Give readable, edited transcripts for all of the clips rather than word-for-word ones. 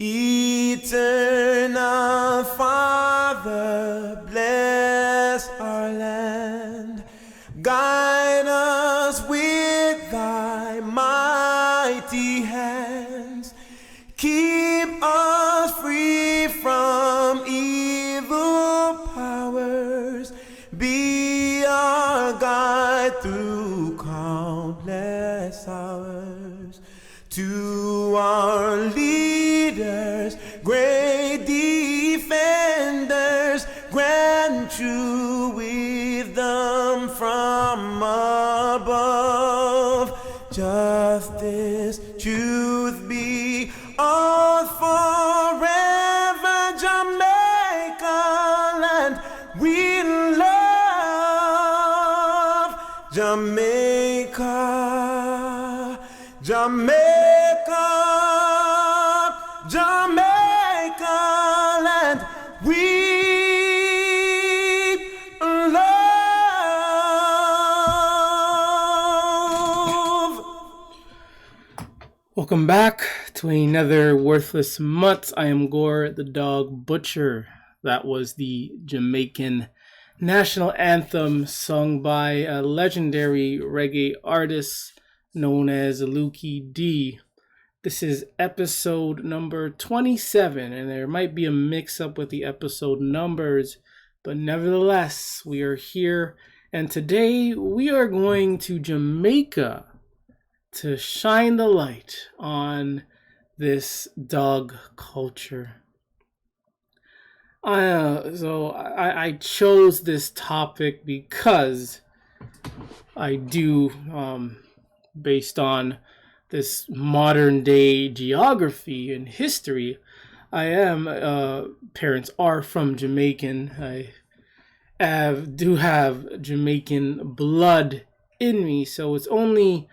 Eternal Father, bless our land. Guide us with thy mighty hands. Keep us free from evil powers. Be our guide through countless hours. To our leaders, great defenders, grant true wisdom from above. Justice, truth be all forever. Jamaica land we love. Jamaica, Jamaica, Jamaica land we love. Welcome back to another Worthless Mutts. I am Gore, the dog butcher. That was the Jamaican national anthem sung by a legendary reggae artist known as Lukie D. This is episode number 27, and there might be a mix-up with the episode numbers, but nevertheless, we are here, and today we are going to Jamaica to shine the light on this dog culture. I chose this topic because I do, based on this modern day geography and history, parents are from Jamaican. I do have Jamaican blood in me, so it's only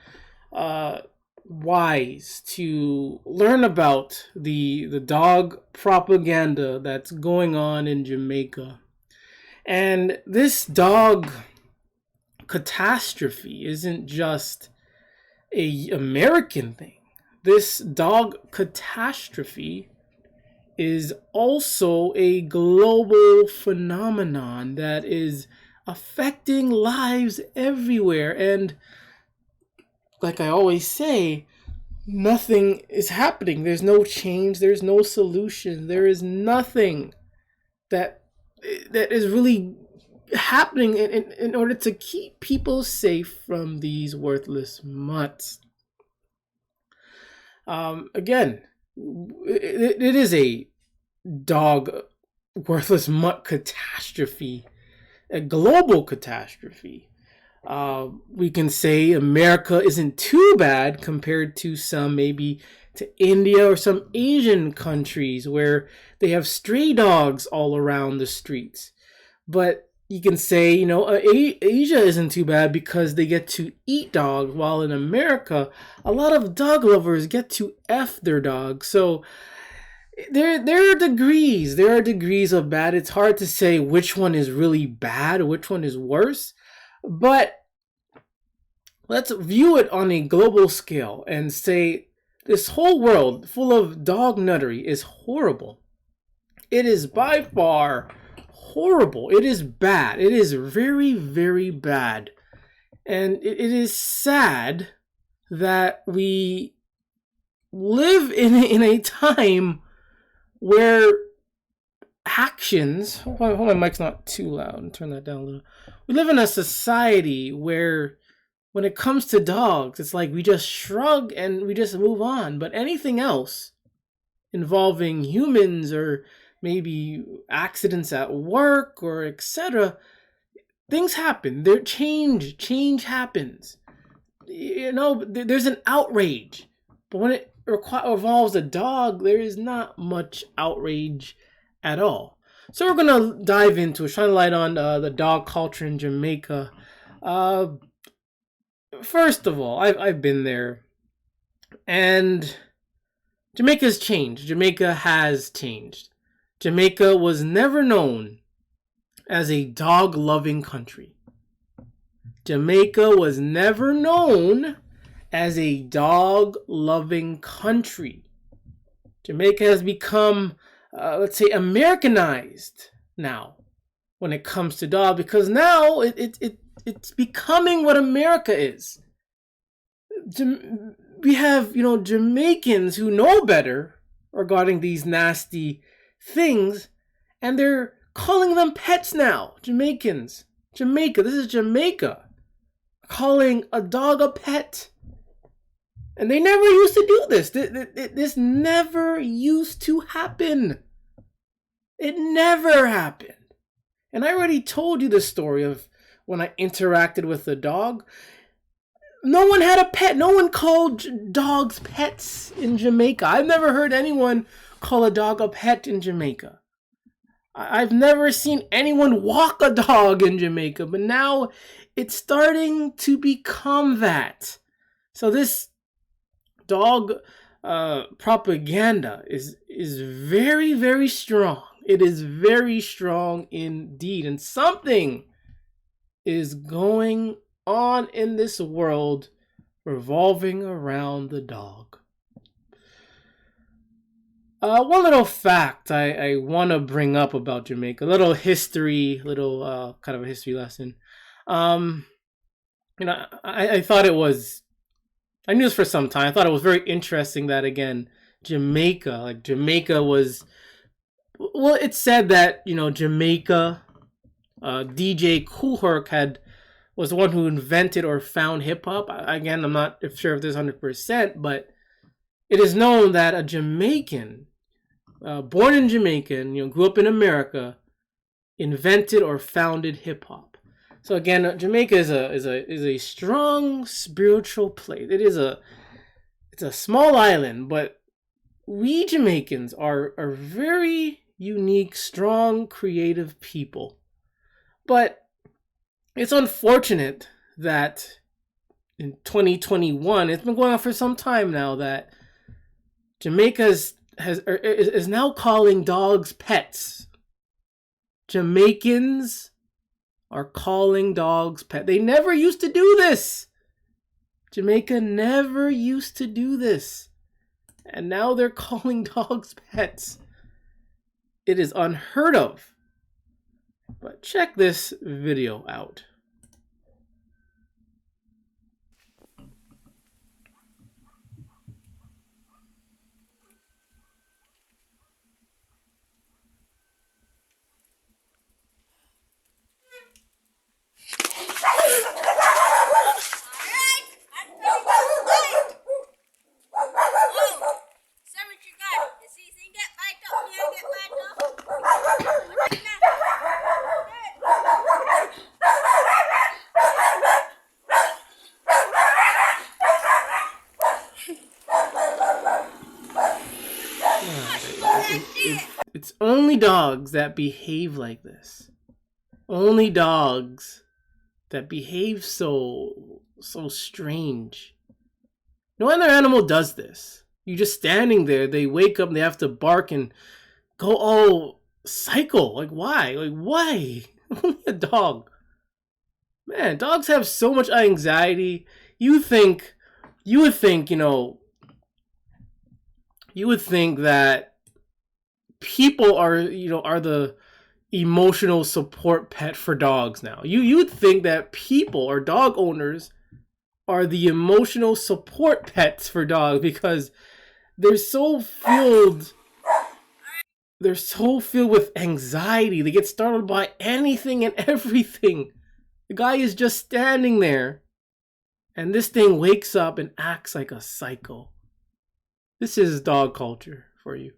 wise to learn about the dog propaganda that's going on in Jamaica. And this dog catastrophe isn't just a American thing. This dog catastrophe is also a global phenomenon that is affecting lives everywhere. And like I always say, nothing is happening. There's no change. There's no solution. There is nothing that is really happening in order to keep people safe from these worthless mutts. Again, it is a dog worthless mutt catastrophe, a global catastrophe. We can say America isn't too bad compared to maybe to India or some Asian countries where they have stray dogs all around the streets. But you can say, Asia isn't too bad because they get to eat dogs, while in America, a lot of dog lovers get to F their dogs. So there are degrees. There are degrees of bad. It's hard to say which one is really bad or which one is worse. But let's view it on a global scale and say this whole world full of dognuttery is horrible. It is by far horrible. It is bad. It is very, very bad. And it is sad that we live in a time where actions... Hold on, my mic's not too loud. Turn that down a little. We live in a society where when it comes to dogs, it's like we just shrug and we just move on. But anything else involving humans or maybe accidents at work or etc., things happen. Change happens. There's an outrage. But when it involves a dog, there is not much outrage at all. So we're going to dive into it, shine a light on the dog culture in Jamaica. First of all, I've been there, and Jamaica's changed. Jamaica has changed. Jamaica was never known as a dog-loving country. Jamaica was never known as a dog-loving country. Jamaica has become, let's say, Americanized now when it comes to dog, because now it's becoming what America is. We have, Jamaicans who know better regarding these nasty things, and they're calling them pets now. Jamaicans. Jamaica. This is Jamaica. Calling a dog a pet. And they never used to do this. This never used to happen. It never happened. And I already told you the story of when I interacted with a dog. No one had a pet. No one called dogs pets in Jamaica. I've never heard anyone call a dog a pet in Jamaica. I've never seen anyone walk a dog in Jamaica, but now it's starting to become that. So this dog propaganda is very, very strong. It is very strong indeed. And something is going on in this world revolving around the dog. One little fact I want to bring up about Jamaica, a little history, kind of a history lesson. I thought it was, I knew this for some time. I thought it was very interesting that, again, Jamaica was, well, it said that, Jamaica, DJ Kool Herc was the one who invented or found hip-hop. Again, I'm not sure if this is 100%, but it is known that a Jamaican, born in Jamaica, grew up in America, invented or founded hip-hop. So again, Jamaica is a strong spiritual place. It's a small island, but we Jamaicans are very unique, strong, creative people. But it's unfortunate that in 2021, it's been going on for some time now, that Jamaica is now calling dogs pets. Jamaicans are calling dogs pets. They never used to do this. Jamaica never used to do this. And now they're calling dogs pets. It is unheard of. But check this video out. It's only dogs that behave like this. Only dogs that behave so strange. No other animal does this. You're just standing there, they wake up and they have to bark and go all psycho. Like, why? Why? Only a dog. Man, dogs have so much anxiety. You would think, that people are the emotional support pet for dogs now. You would think that people or dog owners are the emotional support pets for dogs, because they're so filled with anxiety. They get startled by anything and everything. The guy is just standing there, and this thing wakes up and acts like a psycho. This is dog culture for you.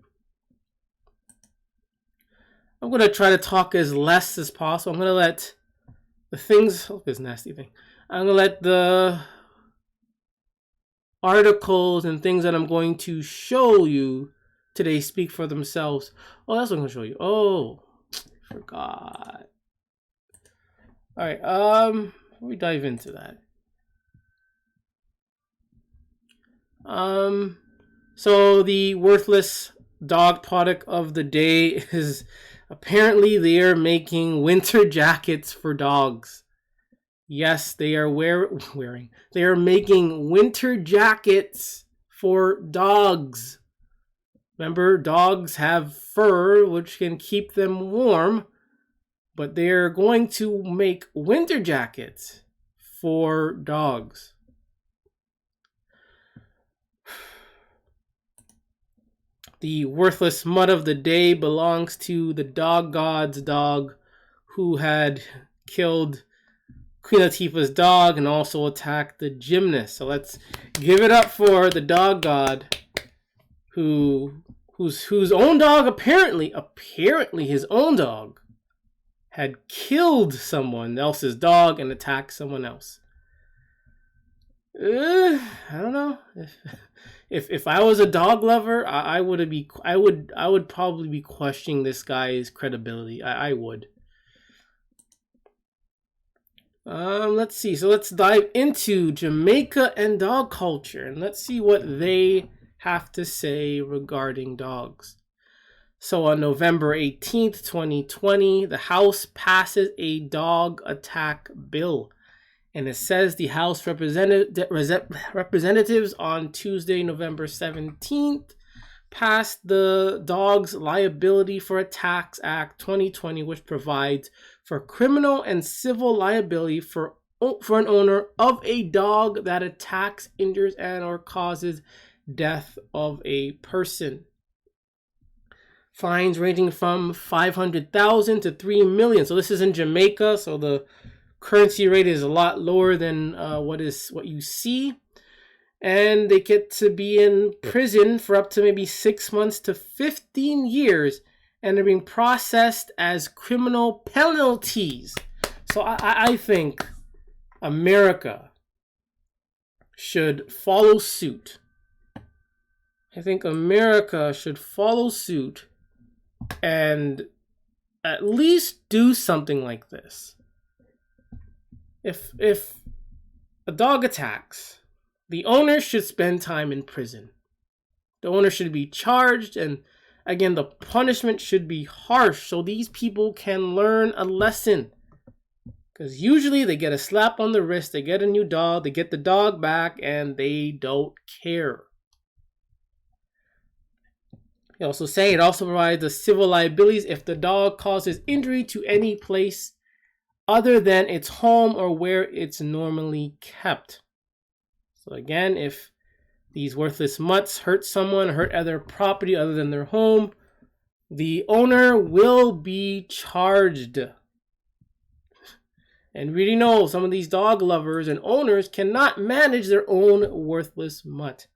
I'm going to try to talk as less as possible. I'm going to let the things... Oh, this nasty thing. I'm going to let the articles and things that I'm going to show you today speak for themselves. Oh, that's what I'm going to show you. Oh, I forgot. Alright, before we dive into that. So the worthless dog product of the day is... Apparently, they are making winter jackets for dogs. Yes, they are wearing. They are making winter jackets for dogs. Remember, dogs have fur which can keep them warm, but they're going to make winter jackets for dogs. The worthless mutt of the day belongs to the dog god's dog who had killed Queen Latifah's dog and also attacked the gymnast. So let's give it up for the dog god whose own dog apparently his own dog had killed someone else's dog and attacked someone else. I don't know. If I was a dog lover, I would probably be questioning this guy's credibility. I would. Let's see. So let's dive into Jamaica and dog culture, and let's see what they have to say regarding dogs. So on November 18th, 2020, the House passes a dog attack bill. And it says the House representatives on Tuesday, November 17th, passed the Dogs Liability for Attacks Act 2020, which provides for criminal and civil liability for an owner of a dog that attacks, injures, and or causes death of a person. Fines ranging from $500,000 to $3 million. So this is in Jamaica, so the currency rate is a lot lower than what you see, and they get to be in prison for up to maybe 6 months to 15 years, and they're being processed as criminal penalties. So I think America should follow suit. I think America should follow suit and at least do something like this. If a dog attacks, the owner should spend time in prison. The owner should be charged, and again, the punishment should be harsh so these people can learn a lesson. Because usually they get a slap on the wrist, they get a new dog, they get the dog back, and they don't care. They also say it also provides the civil liabilities if the dog causes injury to any place other than its home or where it's normally kept. So again, if these worthless mutts hurt someone, hurt other property other than their home, the owner will be charged. And really know some of these dog lovers and owners cannot manage their own worthless mutt.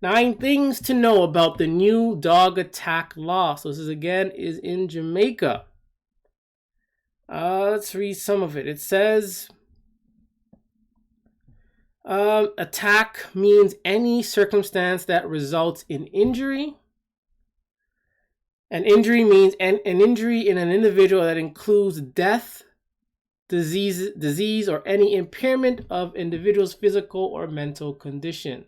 9 things to know about the new dog attack law. So this is in Jamaica. Let's read some of it. It says, attack means any circumstance that results in injury. An injury means an injury in an individual that includes death, disease, or any impairment of individual's physical or mental condition.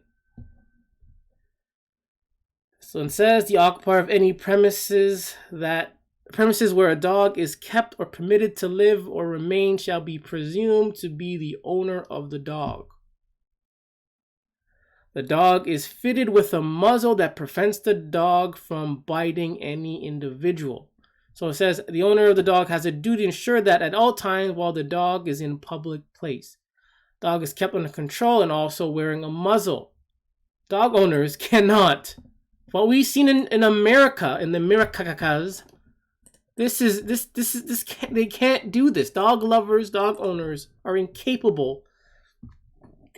So it says the occupier of any premises where a dog is kept or permitted to live or remain shall be presumed to be the owner of the dog. The dog is fitted with a muzzle that prevents the dog from biting any individual. So it says the owner of the dog has a duty to ensure that at all times while the dog is in public place, dog is kept under control and also wearing a muzzle. Dog owners cannot. What we've seen in America, in the Americas, they can't do this. Dog lovers, dog owners are incapable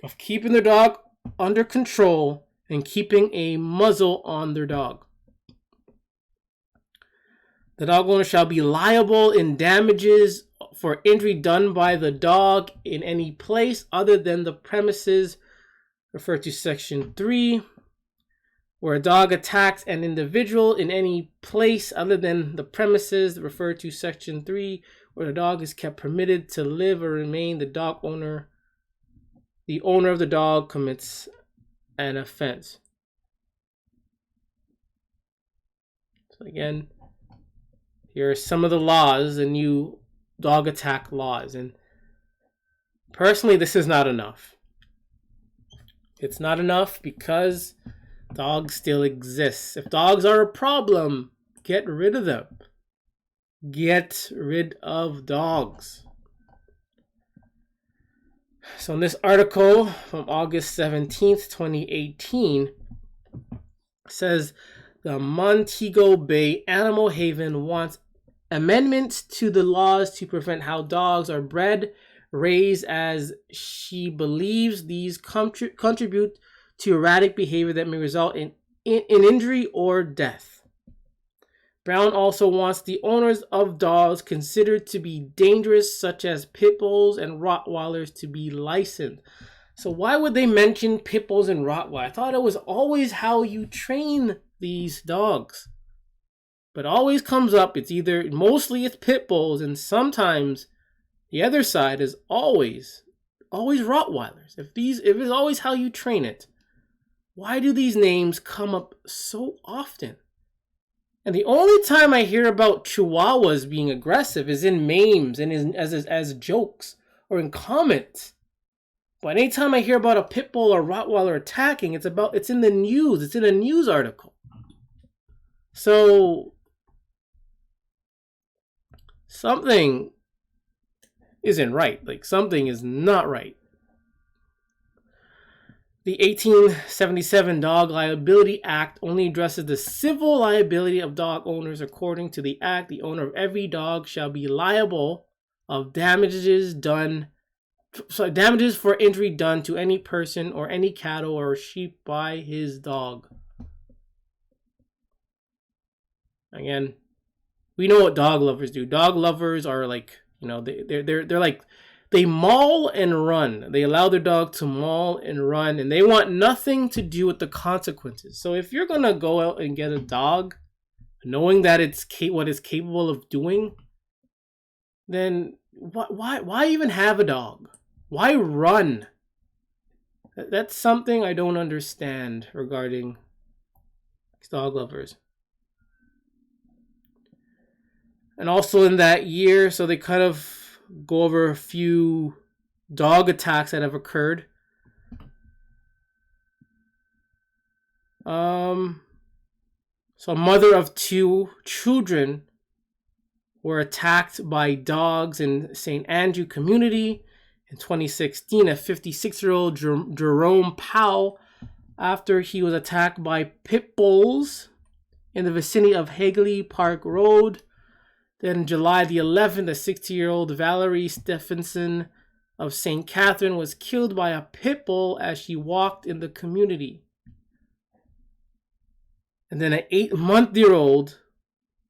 of keeping their dog under control and keeping a muzzle on their dog. The dog owner shall be liable in damages for injury done by the dog in any place other than the premises referred to Section 3. Where a dog attacks an individual in any place other than the premises referred to Section 3, where the dog is kept permitted to live or remain, the owner of the dog commits an offense. So again, here are some of the laws, the new dog attack laws. And personally, this is not enough. It's not enough because Dogs still exist. If dogs are a problem, get rid of them. Get rid of dogs. So in this article from August 17th, 2018, says the Montego Bay Animal Haven wants amendments to the laws to prevent how dogs are bred, raised, as she believes these contribute to erratic behavior that may result in injury or death. Brown also wants the owners of dogs considered to be dangerous, such as pit bulls and Rottweilers, to be licensed. So why would they mention pit bulls and Rottweilers? I thought it was always how you train these dogs. But always comes up, mostly it's pit bulls, and sometimes the other side is always Rottweilers. If it's always how you train it, why do these names come up so often? And the only time I hear about Chihuahuas being aggressive is in memes and as jokes or in comments. But anytime I hear about a pit bull or Rottweiler attacking, it's in the news. It's in a news article. So something isn't right. Like, something is not right. The 1877 Dog Liability Act only addresses the civil liability of dog owners. According to the act, the owner of every dog shall be liable of damages for injury done to any person or any cattle or sheep by his dog. Again, we know what dog lovers do. Dog lovers are like, they're like, they maul and run. They allow their dog to maul and run, and they want nothing to do with the consequences. So if you're gonna go out and get a dog, knowing that what it's capable of doing, then why even have a dog? Why run? That's something I don't understand regarding dog lovers. And also in that year, so they kind of go over a few dog attacks that have occurred. So a mother of 2 children were attacked by dogs in St. Andrew community. In 2016, a 56-year-old Jerome Powell, after he was attacked by pit bulls in the vicinity of Hagley Park Road. Then July the 11th, a 60-year-old Valerie Stephenson of St. Catherine was killed by a pit bull as she walked in the community. And then an 8-month-old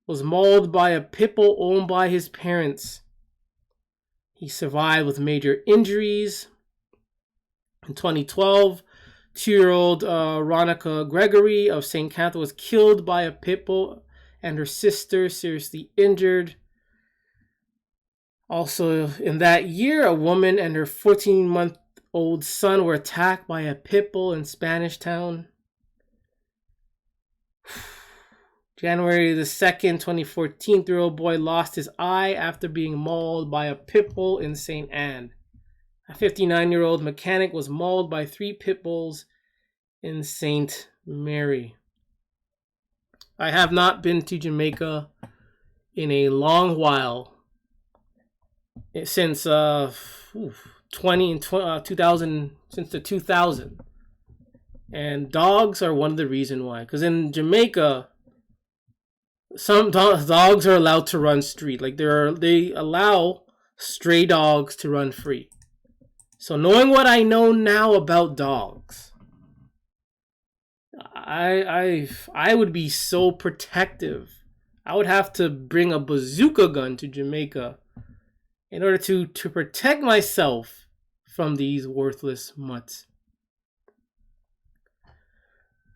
was mauled by a pit bull owned by his parents. He survived with major injuries. In 2012, 2-year-old Ronica Gregory of St. Catherine was killed by a pit bull and her sister seriously injured. Also in that year, a woman and her 14-month-old son were attacked by a pit bull in Spanish Town. January the 2nd, 2014, 3-year-old boy lost his eye after being mauled by a pit bull in St. Anne. A 59-year-old mechanic was mauled by 3 pit bulls in St. Mary. I have not been to Jamaica in a long while, since 2000, since the 2000. And dogs are one of the reasons why. Because in Jamaica, some dogs are allowed to run street. Like they allow stray dogs to run free. So knowing what I know now about dogs, I would be so protective. I would have to bring a bazooka gun to Jamaica in order to protect myself from these worthless mutts.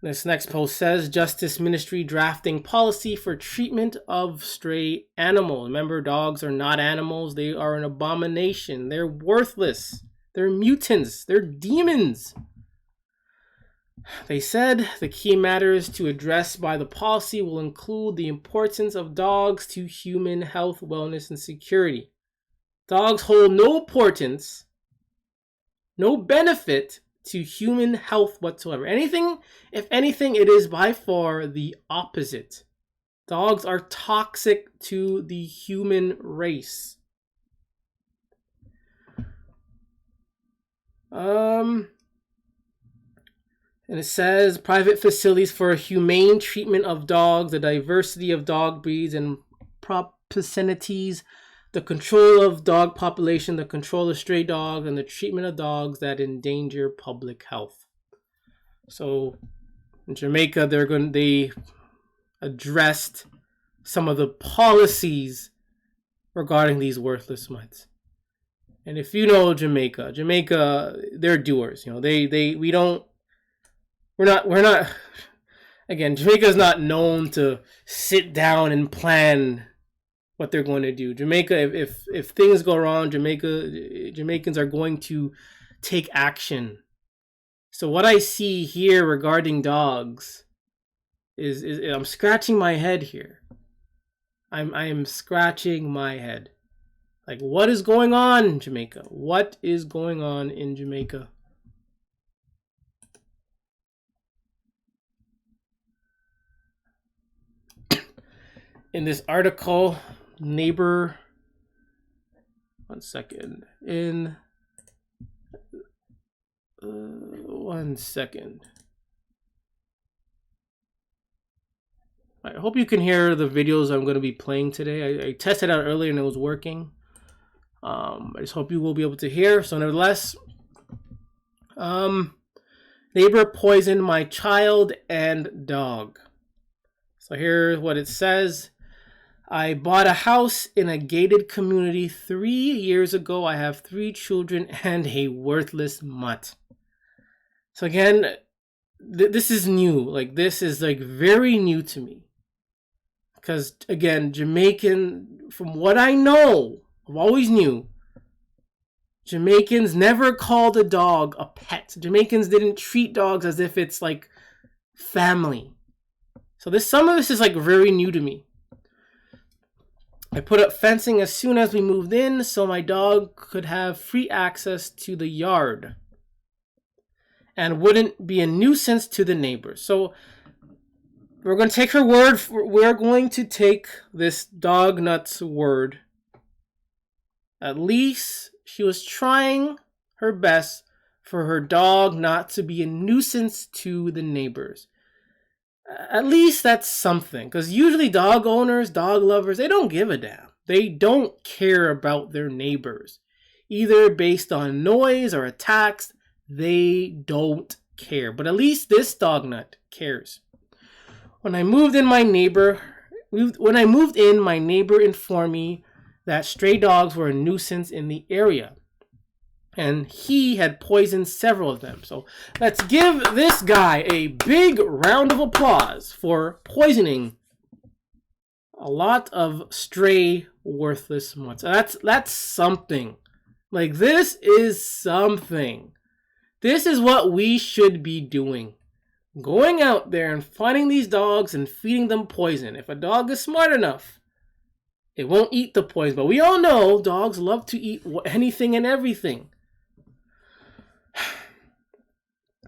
This next post says, Justice Ministry drafting policy for treatment of stray animals. Remember, dogs are not animals. They are an abomination. They're worthless. They're mutants. They're demons. They said the key matters to address by the policy will include the importance of dogs to human health, wellness, and security. Dogs hold no importance, no benefit to human health whatsoever. If anything, it is by far the opposite. Dogs are toxic to the human race. And it says private facilities for humane treatment of dogs, the diversity of dog breeds and propensities, the control of dog population, the control of stray dogs, and the treatment of dogs that endanger public health. So in Jamaica, they addressed some of the policies regarding these worthless mutts. And if you know Jamaica, they're doers. You know, we're not. Again, Jamaica is not known to sit down and plan what they're going to do. Jamaica, if things go wrong, Jamaicans are going to take action. So what I see here regarding dogs is I'm scratching my head here. I am scratching my head. Like, what is going on in Jamaica? What is going on in Jamaica? In this article, neighbor, one second. I hope you can hear the videos I'm going to be playing today. I tested out earlier and it was working. I just hope you will be able to hear. So nevertheless, neighbor poisoned my child and dog. So here's what it says. I bought a house in a gated community 3 years ago. I have 3 children and a worthless mutt. So again, this is new. Like, this is like very new to me. Because again, Jamaican, from what I know, I've always knew, Jamaicans never called a dog a pet. Jamaicans didn't treat dogs as if it's like family. So some of this is like very new to me. I put up fencing as soon as we moved in so my dog could have free access to the yard and wouldn't be a nuisance to the neighbors. So we're going to take her word. We're going to take this Dognutte's word. At least she was trying her best for her dog not to be a nuisance to the neighbors. At least that's something. Because usually dog owners, dog lovers, they don't give a damn. They don't care about their neighbors. Either based on noise or attacks, they don't care. But at least this Dognut cares. When I moved in, my neighbor informed me that stray dogs were a nuisance in the area. And he had poisoned several of them. So let's give this guy a big round of applause for poisoning a lot of stray, worthless mutts. That's something. Like, this is something. This is what we should be doing. Going out there and finding these dogs and feeding them poison. If a dog is smart enough, it won't eat the poison. But we all know dogs love to eat anything and everything.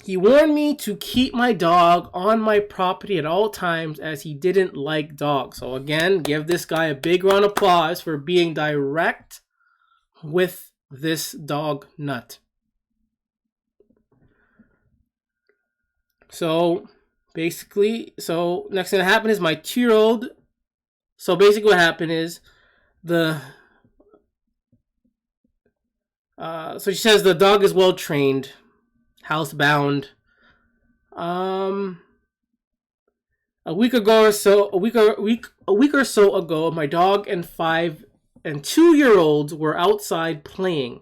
He warned me to keep my dog on my property at all times as he didn't like dogs. So again, give this guy a big round of applause for being direct with this dog nut. So basically, next thing that happened is my 2-year-old. So basically what happened is so she says the dog is well trained, housebound. A week or so ago, my dog and 5 and 2-year-olds were outside playing.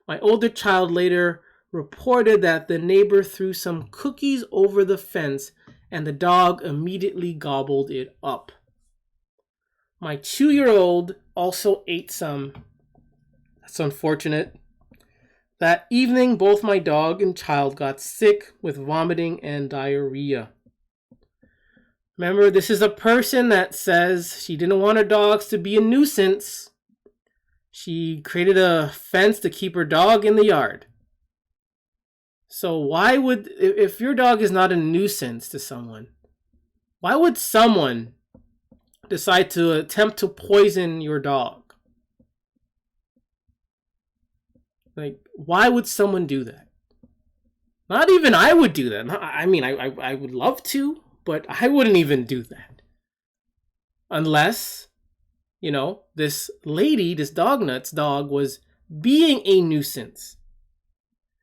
My older child later reported that the neighbor threw some cookies over the fence and the dog immediately gobbled it up. My 2-year-old also ate some. That's unfortunate. That evening, both my dog and child got sick with vomiting and diarrhea. Remember, this is a person that says she didn't want her dogs to be a nuisance. She created a fence to keep her dog in the yard. So why would, if your dog is not a nuisance to someone, why would someone decide to attempt to poison your dog? Like, why would someone do that? Not even I would do that. I mean, I would love to, but I wouldn't even do that. Unless, you know, this lady, this Dognuttery dog, was being a nuisance.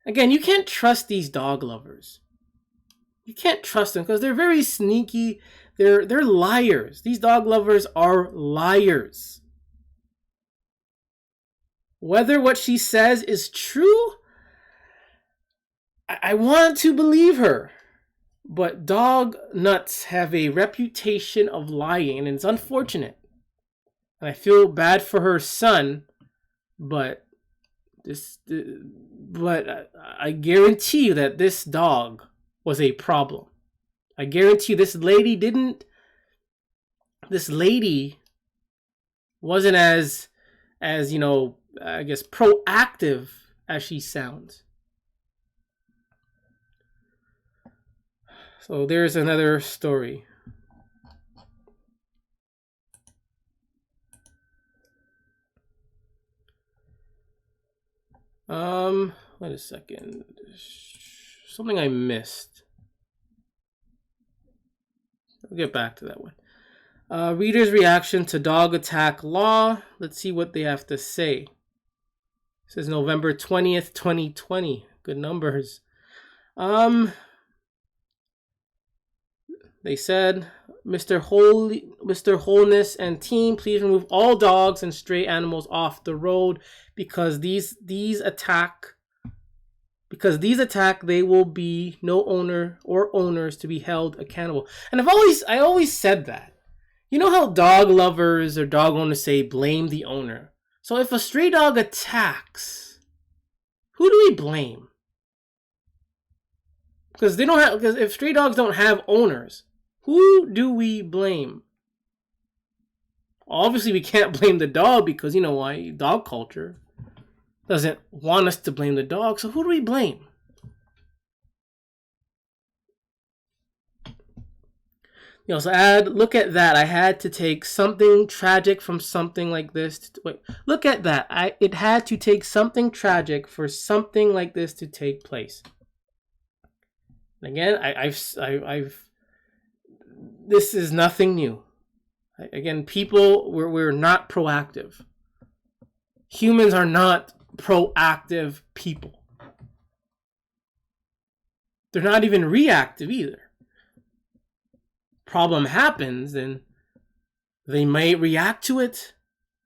Again, you can't trust these dog lovers. You can't trust them because they're very sneaky. They're liars. These dog lovers are liars. Whether what she says is true, I want to believe her. But dog nuts have a reputation of lying, and it's unfortunate. And I feel bad for her son, but I guarantee you that this dog was a problem. I guarantee you this lady wasn't as you know, I guess, proactive as she sounds. So there's another story. Wait a second. Something I missed. I'll get back to that one. Reader's reaction to dog attack law. Let's see what they have to say. It says November 20th, 2020. Good numbers. They said, Mr. Wholeness and team, please remove all dogs and stray animals off the road because these attack, there will be no owner or owners to be held accountable. And I always said that. You know how dog lovers or dog owners say blame the owner. So if a stray dog attacks, who do we blame? Because if stray dogs don't have owners, who do we blame? Obviously, we can't blame the dog because, you know why? Dog culture doesn't want us to blame the dog. So who do we blame? You also add, look at that. I had to take something tragic from something like this. Look at that. It had to take something tragic for something like this to take place. Again, this is nothing new. Again, people, we're not proactive. Humans are not proactive people. They're not even reactive either. Problem happens, and they might react to it,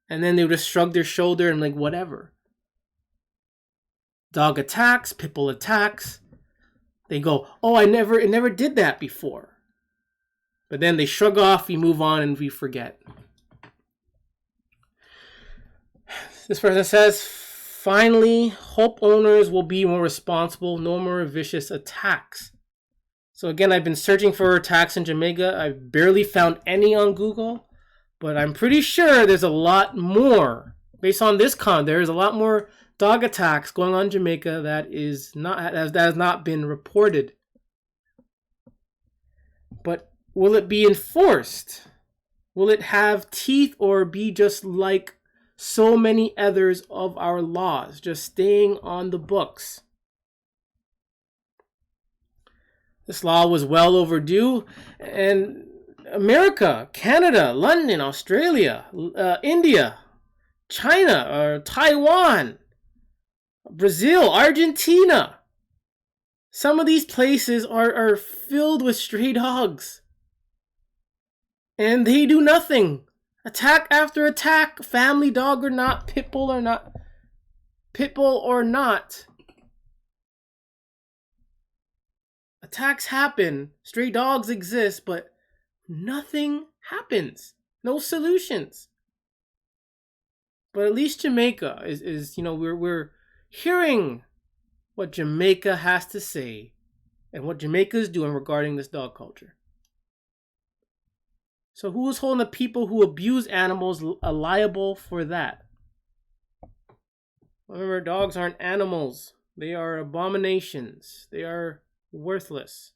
and then they would just shrug their shoulder and like, whatever. Dog attacks, pit bull attacks. They go, oh, it never did that before. But then they shrug off, we move on, and we forget. This person says, finally, hope owners will be more responsible, no more vicious attacks. So again, I've been searching for attacks in Jamaica. I've barely found any on Google, but I'm pretty sure there's a lot more. Based on this there's a lot more dog attacks going on in Jamaica that has not been reported. But will it be enforced? Will it have teeth or be just like so many others of our laws, just staying on the books? This law was well overdue, and America, Canada, London, Australia, India, China, Taiwan, Brazil, Argentina. Some of these places are filled with stray dogs. And they do nothing. Attack after attack, family dog or not, pit bull or not. Attacks happen, stray dogs exist, but nothing happens. No solutions. But at least Jamaica is you know, we're hearing what Jamaica has to say and what Jamaica is doing regarding this dog culture. So who is holding the people who abuse animals liable for that? Remember, dogs aren't animals. They are abominations. They are worthless.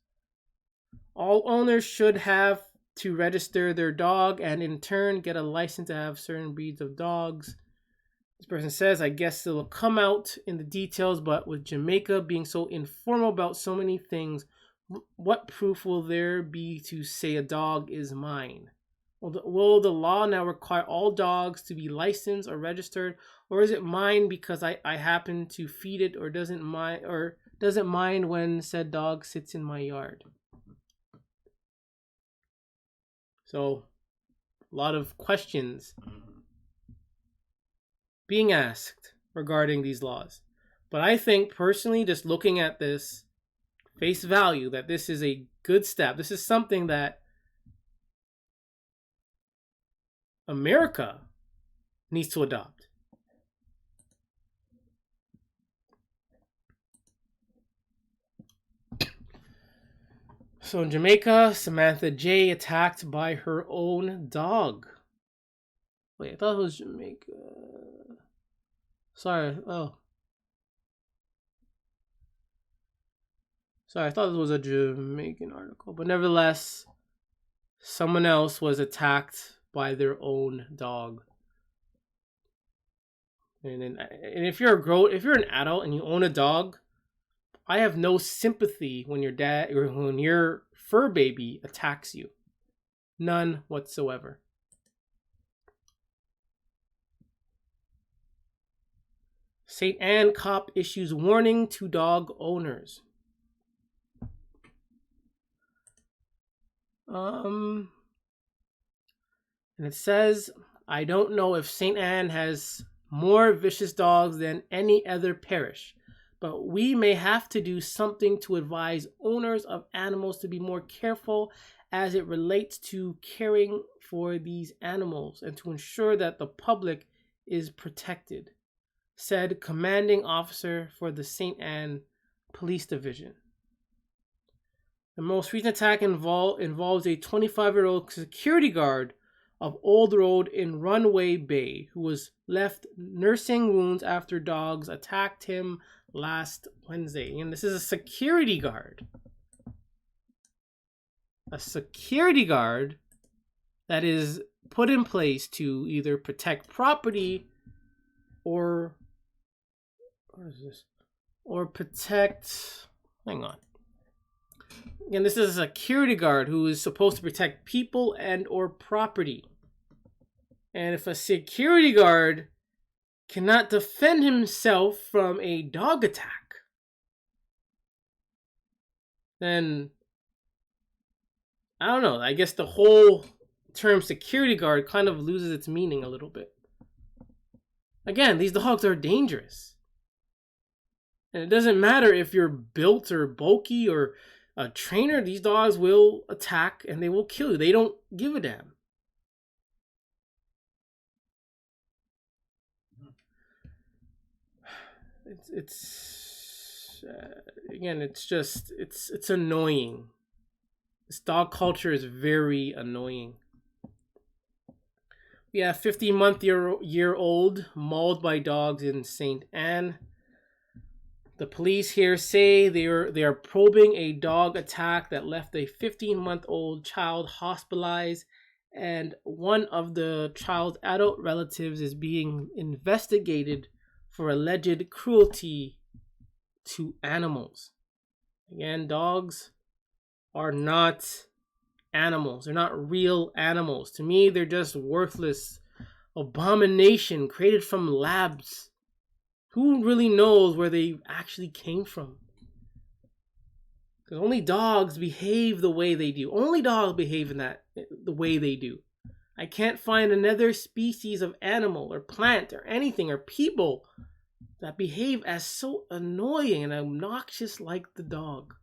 All owners should have to register their dog and in turn get a license to have certain breeds of dogs. This person says, I guess it'll come out in the details, but with Jamaica being so informal about so many things, what proof will there be to say a dog is mine? Will the law now require all dogs to be licensed or registered, or is it mine because I happen to feed it, or does it mind when said dog sits in my yard? So, a lot of questions being asked regarding these laws. But I think personally, just looking at this face value, that this is a good step. This is something that America needs to adopt. So in Jamaica, Samantha J attacked by her own dog. Wait, I thought it was Jamaica. Sorry, I thought it was a Jamaican article. But nevertheless, someone else was attacked by their own dog. And if you're an adult and you own a dog, I have no sympathy when when your fur baby attacks you. None whatsoever. St. Anne cop issues warning to dog owners. And it says, I don't know if St. Anne has more vicious dogs than any other parish, but we may have to do something to advise owners of animals to be more careful as it relates to caring for these animals and to ensure that the public is protected, said commanding officer for the St. Anne Police Division. The most recent attack involves a 25-year-old security guard of Old Road in Runway Bay who was left nursing wounds after dogs attacked him last Wednesday. And this is a security guard. A security guard that is put in place to either protect property or protect, hang on. Again, this is a security guard who is supposed to protect people and or property. And if a security guard cannot defend himself from a dog attack, then I don't know. I guess the whole term security guard kind of loses its meaning a little bit. Again, these dogs are dangerous. And it doesn't matter if you're built or bulky or a trainer, these dogs will attack and they will kill you. They don't give a damn. Again, it's annoying. This dog culture is very annoying. We have 15-month-year-old mauled by dogs in St. Anne. The police here say they are probing a dog attack that left a 15-month-old child hospitalized, and one of the child's adult relatives is being investigated for alleged cruelty to animals. Again, dogs are not animals. They're not real animals. To me, they're just worthless abomination created from labs. Who really knows where they actually came from? Because only dogs behave the way they do. Only dogs behave the way they do. I can't find another species of animal or plant or anything or people that behave as so annoying and obnoxious like the dog.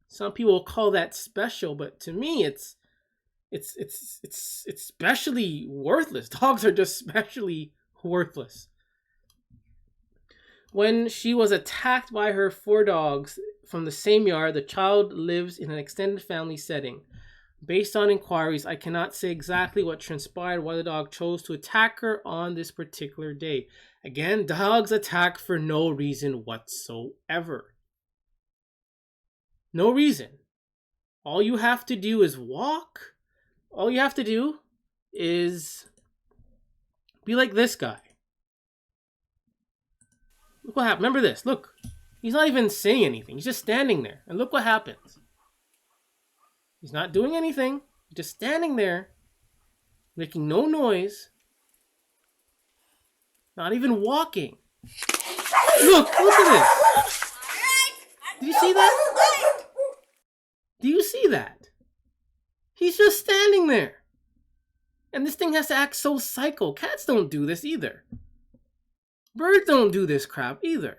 Some people call that special, but to me, it's especially worthless. Dogs are just especially worthless. When she was attacked by her 4 dogs from the same yard, the child lives in an extended family setting. Based on inquiries, I cannot say exactly what transpired, why the dog chose to attack her on this particular day. Again, dogs attack for no reason whatsoever. No reason. All you have to do is walk. All you have to do is be like this guy. Look what happened. Remember this. Look. He's not even saying anything. He's just standing there. And look what happens. He's not doing anything. He's just standing there, making no noise. Not even walking. Look at this. Do you see that? Do you see that? He's just standing there. And this thing has to act so psycho. Cats don't do this either. Birds don't do this crap either.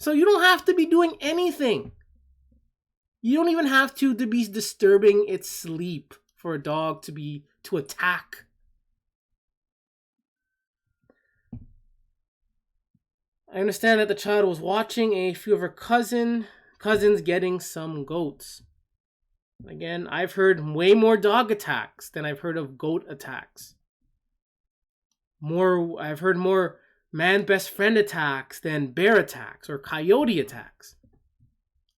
So you don't have to be doing anything. You don't even have to be disturbing its sleep for a dog to attack. I understand that the child was watching a few of her cousins getting some goats. Again, I've heard way more dog attacks than I've heard of goat attacks. I've heard more man best friend attacks than bear attacks or coyote attacks.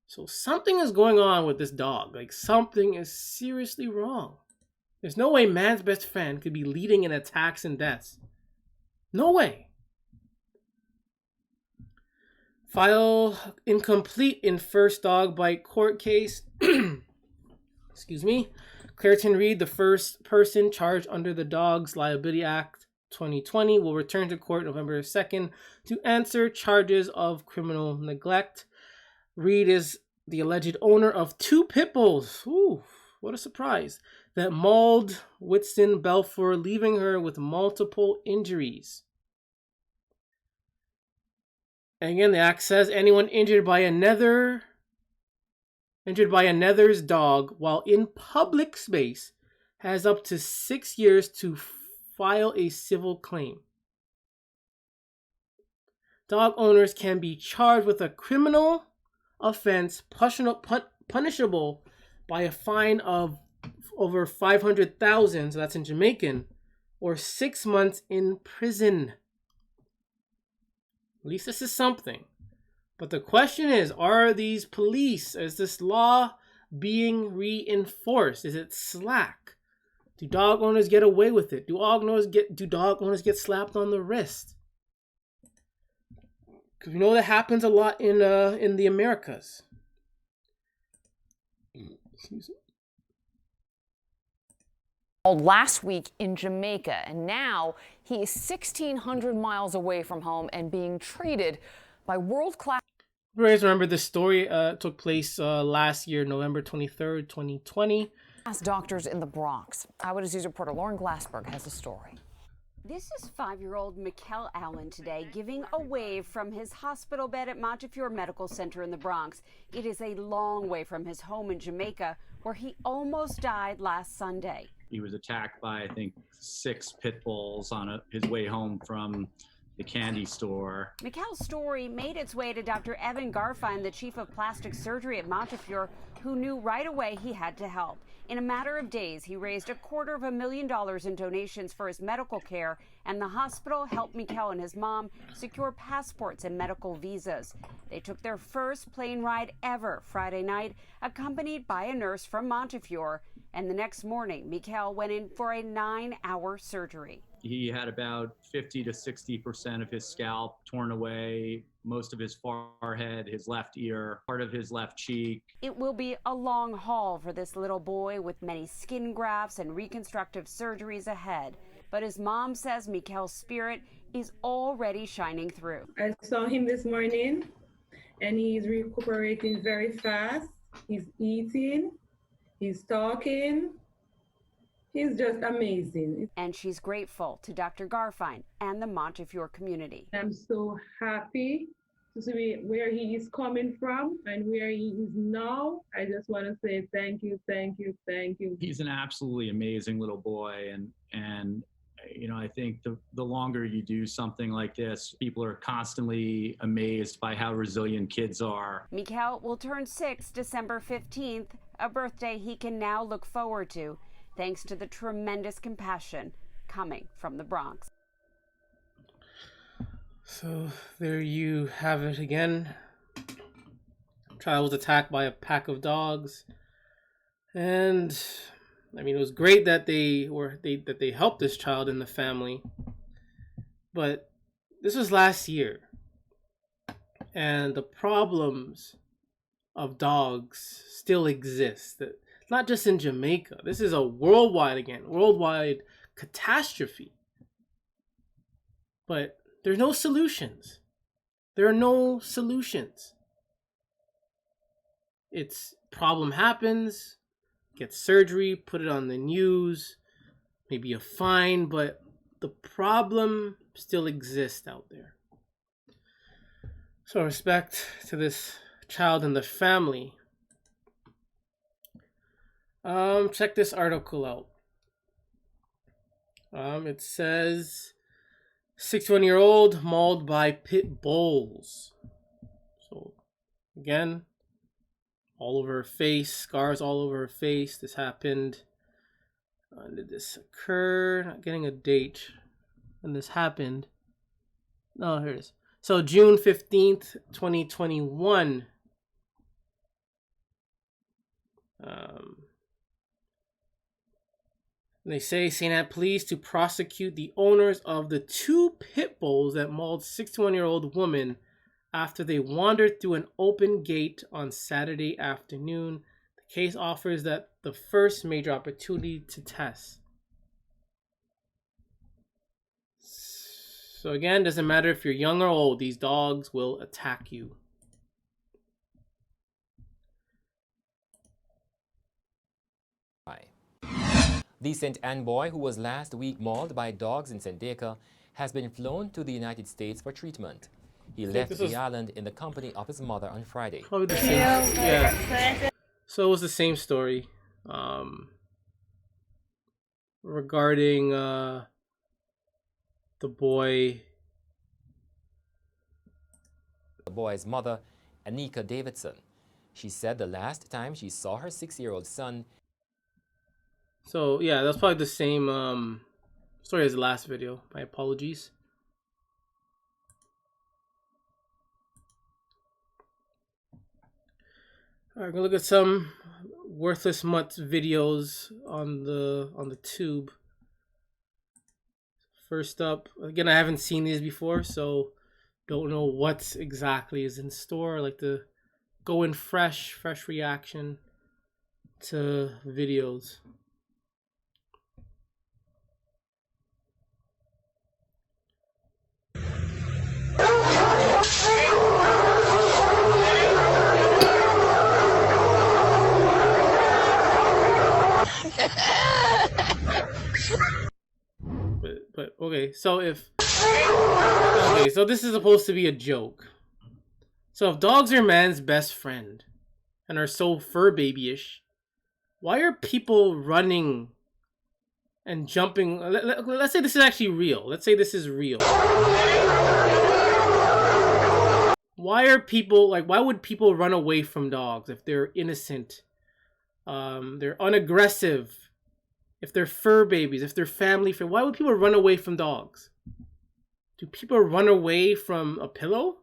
So something is going on with this dog. Like, something is seriously wrong. There's no way man's best friend could be leading in attacks and deaths. No way. File incomplete in first dog bite court case. Excuse me. Clareton Reed, the first person charged under the Dogs Liability Act 2020, will return to court November 2nd to answer charges of criminal neglect. Reed is the alleged owner of 2 pit bulls. Ooh, what a surprise. That mauled Whitson Belfour, leaving her with multiple injuries. And again, the act says anyone injured by another's dog while in public space has up to 6 years to file a civil claim. Dog owners can be charged with a criminal offense punishable by a fine of over $500,000, so that's in Jamaican, or 6 months in prison. At least this is something. But the question is this law being reinforced? Is it slack? Do dog owners get away with it? Do dog owners get slapped on the wrist? Because we know that happens a lot in the Americas. Excuse me. Last week in Jamaica, and now he is 1,600 miles away from home and being treated by world-class. You guys remember this story took place last year, November 23rd, 2020. Doctors in the Bronx. Eyewitness News reporter Lauren Glassberg has a story. This is 5-year-old Mikel Allen today giving a wave from his hospital bed at Montefiore Medical Center in the Bronx. It is a long way from his home in Jamaica, where he almost died last Sunday. He was attacked by, I think, 6 pit bulls on his way home from the candy store. Mikel's story made its way to Dr. Evan Garfine, the chief of plastic surgery at Montefiore, who knew right away he had to help. In a matter of days, he raised $250,000 in donations for his medical care, and the hospital helped Mikel and his mom secure passports and medical visas. They took their first plane ride ever Friday night, accompanied by a nurse from Montefiore. And the next morning, Mikel went in for a 9-hour surgery. He had about 50 to 60% of his scalp torn away, most of his forehead, his left ear, part of his left cheek. It will be a long haul for this little boy, with many skin grafts and reconstructive surgeries ahead. But his mom says Mikel's spirit is already shining through. I saw him this morning, and he's recuperating very fast. He's eating, he's talking. He's just amazing. And she's grateful to Dr. Garfine and the Montefiore community. I'm so happy to see where he is coming from and where he is now. I just want to say thank you, thank you, thank you. He's an absolutely amazing little boy. And you know, I think the longer you do something like this, people are constantly amazed by how resilient kids are. Mikel will turn 6 December 15th, a birthday he can now look forward to, thanks to the tremendous compassion coming from the Bronx. So there you have it again. Child was attacked by a pack of dogs, and I mean, it was great that they helped this child and the family, but this was last year, and the problems of dogs still exist. Not just in Jamaica. This is a worldwide catastrophe. But there's no solutions. There are no solutions. It's problem happens, get surgery, put it on the news, maybe a fine, but the problem still exists out there. So respect to this child and the family. Check this article out. It says 61-year-old mauled by pit bulls. So again, all over her face, scars all over her face. This happened. When did this occur? Not getting a date when this happened. No, here it is. So June 15th, 2021. They say St. Anne police to prosecute the owners of the 2 pit bulls that mauled 61-year-old woman after they wandered through an open gate on Saturday afternoon. The case offers that the first major opportunity to test. So again, doesn't matter if you're young or old, these dogs will attack you. The St. Anne boy, who was last week mauled by dogs in St. Deca, has been flown to the United States for treatment. He left the island in the company of his mother on Friday. Probably the same. Yeah. So it was the same story. Regarding the boy. The boy's mother, Anika Davidson. She said the last time she saw her 6-year-old son. So yeah, that's probably the same story as the last video. My apologies. Alright, we're gonna look at some worthless mutts videos on the tube. First up, again, I haven't seen these before, so don't know what exactly is in store. I like to go in fresh reaction to videos. But okay, so so this is supposed to be a joke. So if dogs are man's best friend and are so fur babyish, why are people running and jumping? Let's say this is actually real. Let's say this is real. Why are people why would people run away from dogs if they're innocent? They're unaggressive. If they're fur babies, if they're family friendly, why would people run away from dogs? Do people run away from a pillow?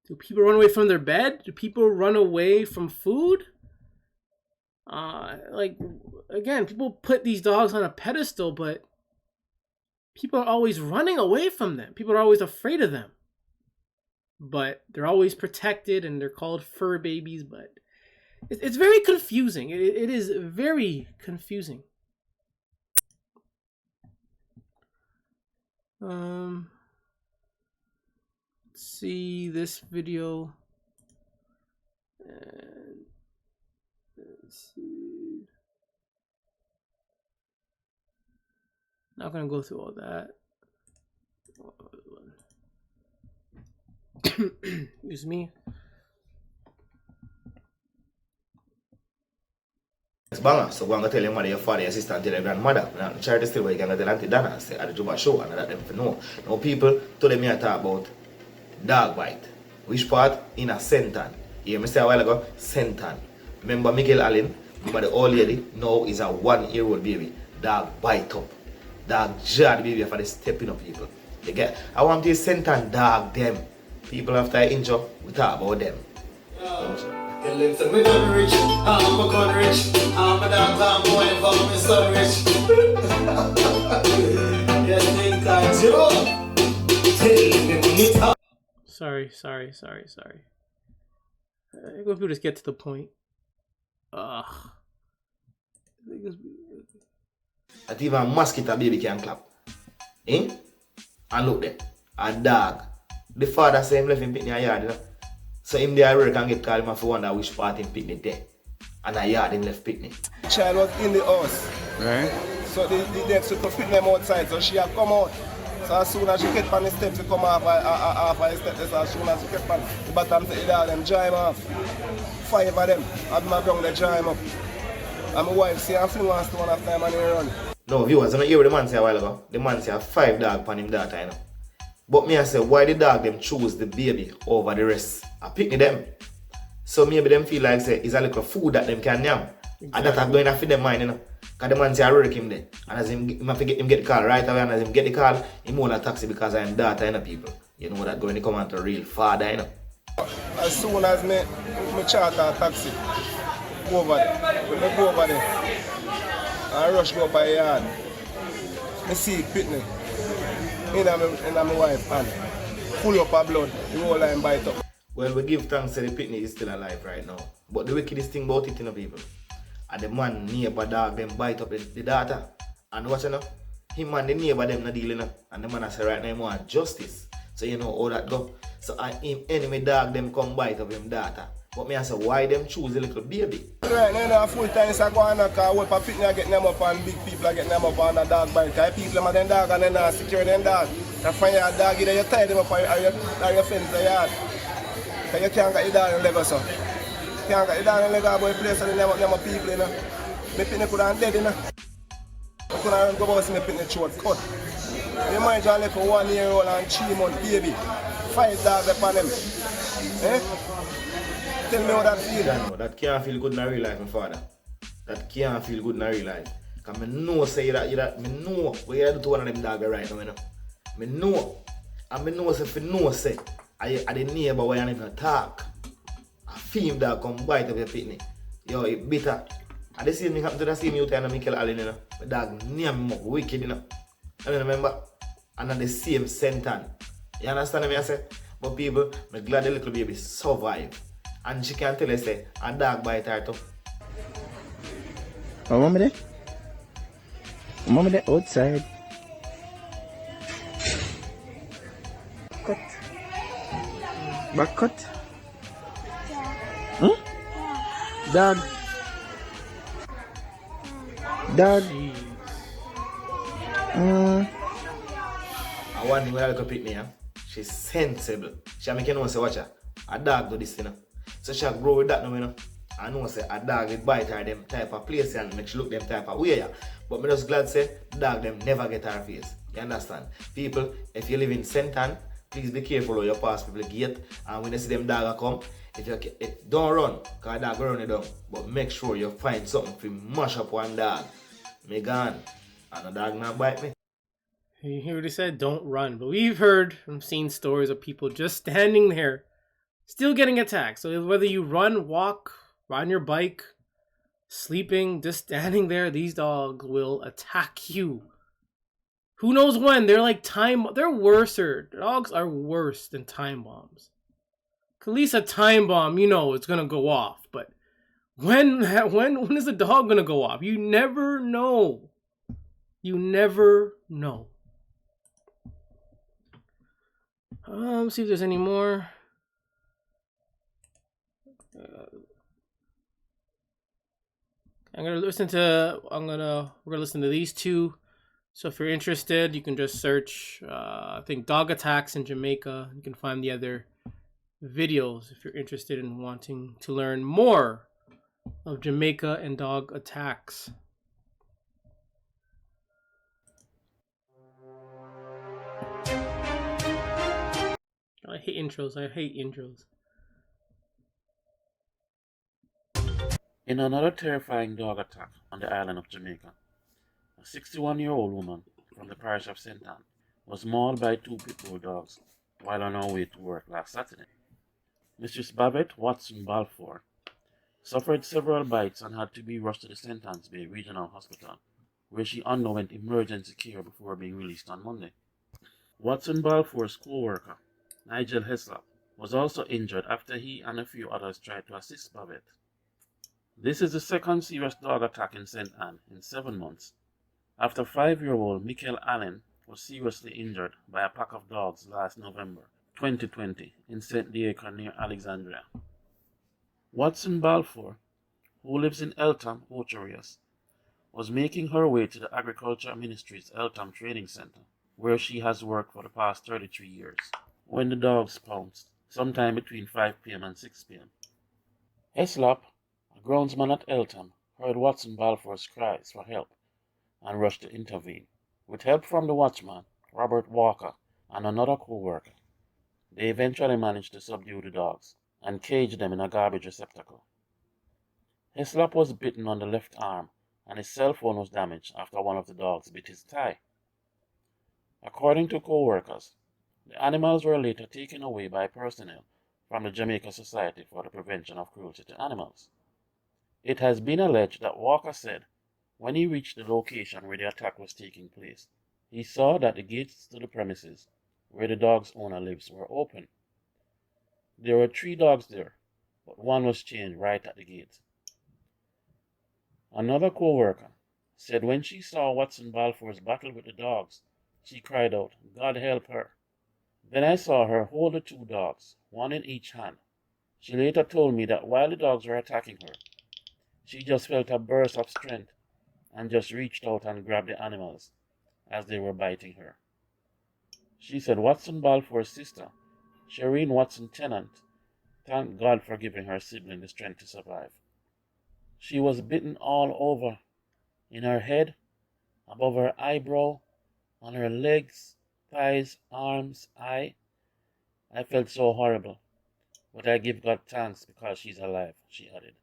Do people run away from their bed? Do people run away from food? Again, people put these dogs on a pedestal, but people are always running away from them. People are always afraid of them. But they're always protected and they're called fur babies, but it's very confusing. It is very confusing. Let's see this video. And let's see. Not gonna go through all that. Excuse me. Banger, so I'm going to tell your mother, your father, your sister, and tell your grandmother. Now, the charity still where you can tell Auntie Dana and say, at the Juba show, and let them know. Now, people told me I talk about dog bite. Which part? In a sentan. You hear me say a while ago? Sentan. Remember Miguel Allen? Remember the old lady? Now is a 1-year-old baby. Dog bite up. Dog jar the baby for the stepping up people. You get? I want to sentence dog them. People after I injure, we talk about them. Tell them say me done rich, I'm a gun rich, I'm a dog, I'm going for me son rich. You think I do? Tell me when you talk. Sorry. If we just get to the point. That even a mosquito baby can clap. Eh? And look there, a dog. The father say him left him picnic a yard, you know. So him there work and get called him and wonder which part him picnic there. And a yard him left picnic. The child was in the house. Right. So the next week to pick them outside, so she had come out. So as soon as she get on the steps, she come off the steps. As soon as she get on the bottom of the dog, them dry him off. 5 of them, have my ground, they dry him up. And my wife see and fling one stone after him and he run. No, viewers, I don't hear what the man say a while ago. The man say 5 dogs on him daughter, you know. But me I say, why the dog them choose the baby over the rest? I pick them. So maybe them feel like say it's a little food that them can yam. Exactly. And that I'm going to feed them mind, you know. Because the man say I work him there. And as him have to get the call right away, and as him get the call, he won't a taxi because I'm daughter, you know, people. You know that going to come on to real father, you know. As soon as me charter a taxi, go over there. When I go over there, I rush go by yard. I see picnic. In my wife hand. Full up of blood. The whole line bite up. Well, we give thanks that the picnic is still alive right now. But the wickedest thing about it, you know, people, and the man neighbor dog them bite up the daughter. And what you know? Him and the neighbor them not dealing, and the man I say right now he want justice. So you know how that go. So him enemy dog them come bite up him daughter. But me I say why them choose a little baby? Right now, full time so go on a car, we for picnic get them up and big people are getting them up on a dog bite. Because people are them dog and then secure them dog. You find your dog either you tie them up or you fence the yard. Because you can't get your dog in the leg so. You can't get your dog in the leg, boy, place and them up people, you know. My picnic could have dead, you know. I could have go about see my picnic short cut. You might just look for 1 year old and 3 month baby. 5 dogs upon them. Eh? Tell me how that feels. No, that can't feel good in real life, my father. That can't feel good in real life. Because I know say that, I know what you do to one of them dogs right now, you know. I know. And I know if you know say, I the neighbor where you even talk. A female dog come bite up your picnic. Yo, it bitter. And the same thing happened to the same youth and Michael Allen, you know. My dog name him up wicked, you know. I remember. And the same sentence. You understand what I say? But people, I'm glad the little baby survived. And she can tell us say a dog bite her too. Oh, mama there? Mama there outside. Cut. Back cut? Hmm? Dog. Dog. I want him when I look up at me, she's sensible. She make you know say watch her. A dog do this, you know. So she grow with that now, you know. I know say a dog will bite her them type of place and make she look them type of way. Yeah. But me just glad say dog them never get her face. You understand? People, if you live in Sentan, please be careful how you pass people gate. And when you see them dog come, don't run, because dog will run you down. But make sure you find something to mash up one dog. Me gone. And a dog not bite me. You hear what he said? Don't run. But we've heard and seen stories of people just standing there, still getting attacked. So whether you run, walk, ride on your bike, sleeping, just standing there, these dogs will attack you. Who knows when? They're like they're worser. Dogs are worse than time bombs. At least a time bomb, you know it's gonna go off. But when is a dog gonna go off? You never know. You never know. Let's see if there's any more. We're gonna listen to these two. So if you're interested, you can just search I think dog attacks in Jamaica. You can find the other videos if you're interested in wanting to learn more of Jamaica and dog attacks. I hate intros. In another terrifying dog attack on the island of Jamaica, a 61-year-old woman from the parish of St. Anne was mauled by two pit bull dogs while on her way to work last Saturday. Mistress Babette Watson Balfour suffered several bites and had to be rushed to the St. Anne's Bay Regional Hospital, where she underwent emergency care before being released on Monday. Watson Balfour's co-worker, Nigel Heslop, was also injured after he and a few others tried to assist Babette. This is the second serious dog attack in St. Anne in 7 months, after 5-year-old Michael Allen was seriously injured by a pack of dogs last November 2020 in St. Diego near Alexandria. Watson Balfour, who lives in Eltham, Ocherius, was making her way to the Agriculture Ministry's Eltham Training Center, where she has worked for the past 33 years, when the dogs pounced, sometime between 5 p.m. and 6 p.m. Heslop, a groundsman at Eltham, heard Watson Balfour's cries for help and rushed to intervene. With help from the watchman, Robert Walker, and another co-worker, they eventually managed to subdue the dogs and cage them in a garbage receptacle. Heslop was bitten on the left arm, and his cell phone was damaged after one of the dogs bit his thigh. According to co-workers, the animals were later taken away by personnel from the Jamaica Society for the Prevention of Cruelty to Animals. It has been alleged that Walker said when he reached the location where the attack was taking place, he saw that the gates to the premises where the dog's owner lives were open. There were 3 dogs there, but one was chained right at the gate. Another co-worker said when she saw Watson Balfour's battle with the dogs, she cried out, "God help her." Then I saw her hold the 2 dogs, one in each hand. She later told me that while the dogs were attacking her, she just felt a burst of strength and just reached out and grabbed the animals as they were biting her. She said Watson Balfour's sister, Shireen Watson Tennant, thanked God for giving her sibling the strength to survive. She was bitten all over, in her head, above her eyebrow, on her legs, thighs, arms, eye. I felt so horrible, but I give God thanks because she's alive, she added.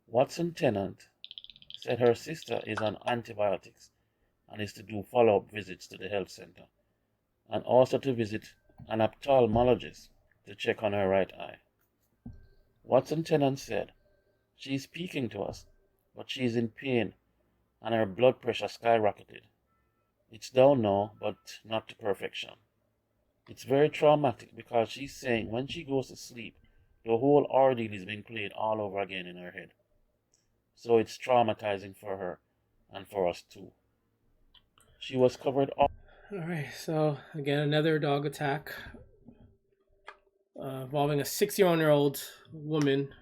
Watson Tennant said her sister is on antibiotics and is to do follow-up visits to the health center, and also to visit an ophthalmologist to check on her right eye. Watson Tennant said, "She's speaking to us, but she's in pain and her blood pressure skyrocketed. It's down now, but not to perfection. It's very traumatic because she's saying when she goes to sleep, the whole ordeal is being played all over again in her head. So it's traumatizing for her and for us too." She was covered up. Alright, so again, another dog attack involving a 61-year-old woman,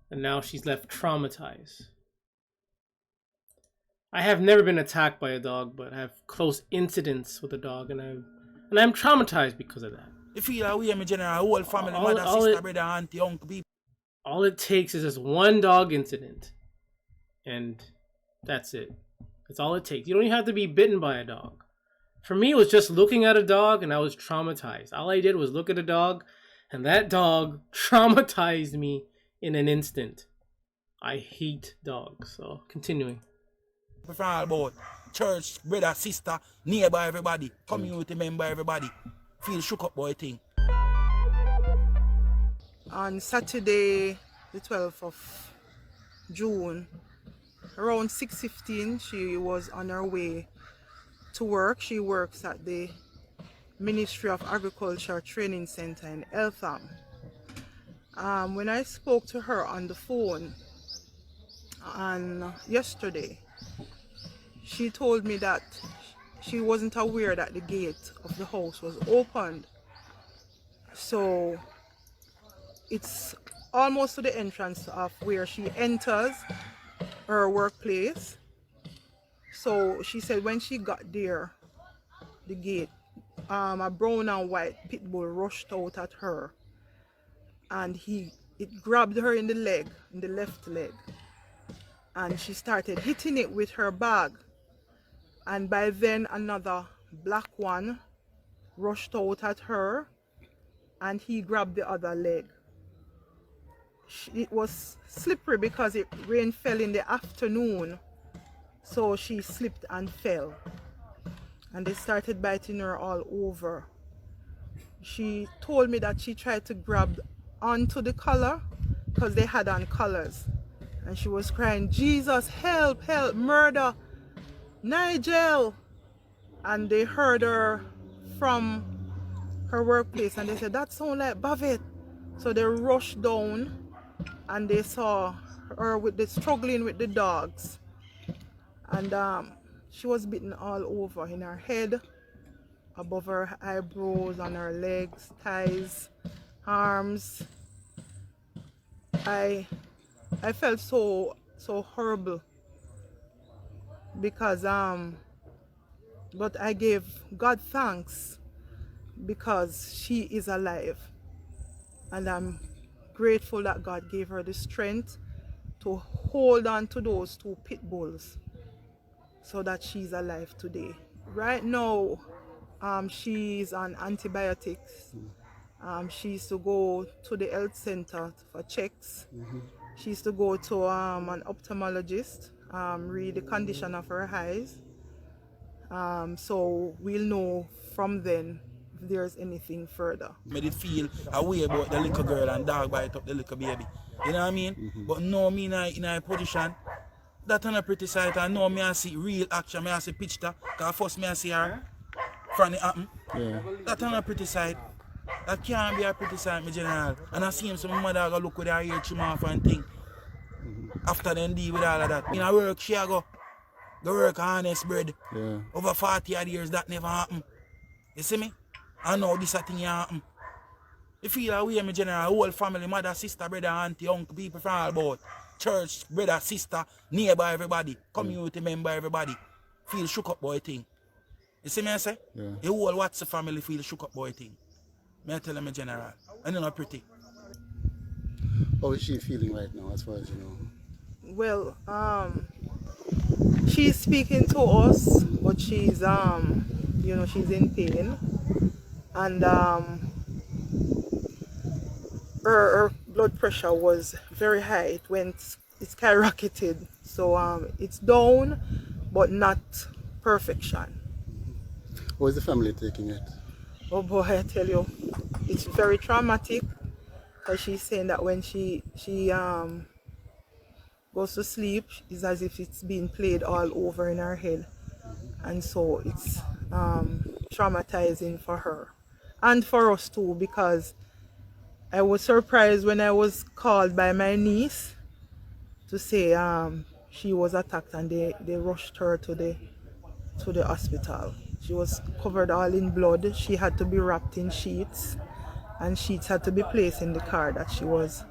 and now she's left traumatized. I have never been attacked by a dog, but I have close incidents with a dog, and I'm traumatized because of that. You feel that way, my general, whole family, mother, sister, brother, auntie, uncle, people. All it takes is just one dog incident, and that's it. That's all it takes. You don't even have to be bitten by a dog. For me, it was just looking at a dog, and I was traumatized. All I did was look at a dog, and that dog traumatized me in an instant. I hate dogs. So, continuing. From all about church, brother, sister, neighbor, everybody, community member, everybody. Feel shook up boy thing. On Saturday, the 12th of June, around 6:15, she was on her way to work. She works at the Ministry of Agriculture Training Center in Eltham. When I spoke to her on the phone on yesterday, she told me that she wasn't aware that the gate of the house was opened. So it's almost to the entrance of where she enters her workplace. So she said when she got there, the gate, a brown and white pit bull rushed out at her, and it grabbed her in the leg, in the left leg, and she started hitting it with her bag. And by then another black one rushed out at her, and he grabbed the other leg. It was slippery because rain fell in the afternoon, so she slipped and fell. and they started biting her all over. She told me that she tried to grab onto the collar because they had on collars, and she was crying, "Jesus, help, help, murder, Nigel!" And they heard her from her workplace, and they said, "That sounds like Bavette." So they rushed down, and they saw her struggling with the dogs, and she was bitten all over, in her head, above her eyebrows, on her legs, thighs, arms. I felt so horrible because but I gave God thanks because she is alive, and I'm grateful that God gave her the strength to hold on to those two pit bulls so that she's alive today. Right now, she's on antibiotics. She used to go to the health center for checks. She used to go to an ophthalmologist, read the condition of her eyes. So we'll know from then if there's anything further. Made it feel a way about the little girl and dog bite up the little baby. You know what I mean? But no, me in a position, that on a pretty sight, and now me I see real action, me I see picture, because first me I see her from the happen. Yeah. That on a pretty sight. That can't be a pretty sight, my general. And I see him, some mother go look with her ear trim off and thing. After then deal with all of that. In a work, she go work honest bread. Yeah. Over 40 odd years, that never happen. You see me? I know this a thing happen. You feel a way, my general, whole family, mother, sister, brother, auntie, uncle, people from all about. Church, brother, sister, neighbor, everybody. Community member, everybody. Feel shook up boy thing. You see me I say? Yeah. The whole what's the family feel shook up boy thing. May I tell them, my general? And you're not pretty. How is she feeling right now, as far as you know? Well, she's speaking to us, but she's she's in pain, and her blood pressure was very high. It skyrocketed. So it's down, but not perfection. How is the family taking it? Oh boy, I tell you, it's very traumatic. Because she's saying that when she goes to sleep, it's as if it's being played all over in her head, and so it's traumatizing for her and for us too, because I was surprised when I was called by my niece to say she was attacked, and they rushed her to the hospital. She was covered all in blood. She had to be wrapped in sheets, and sheets had to be placed in the car that she was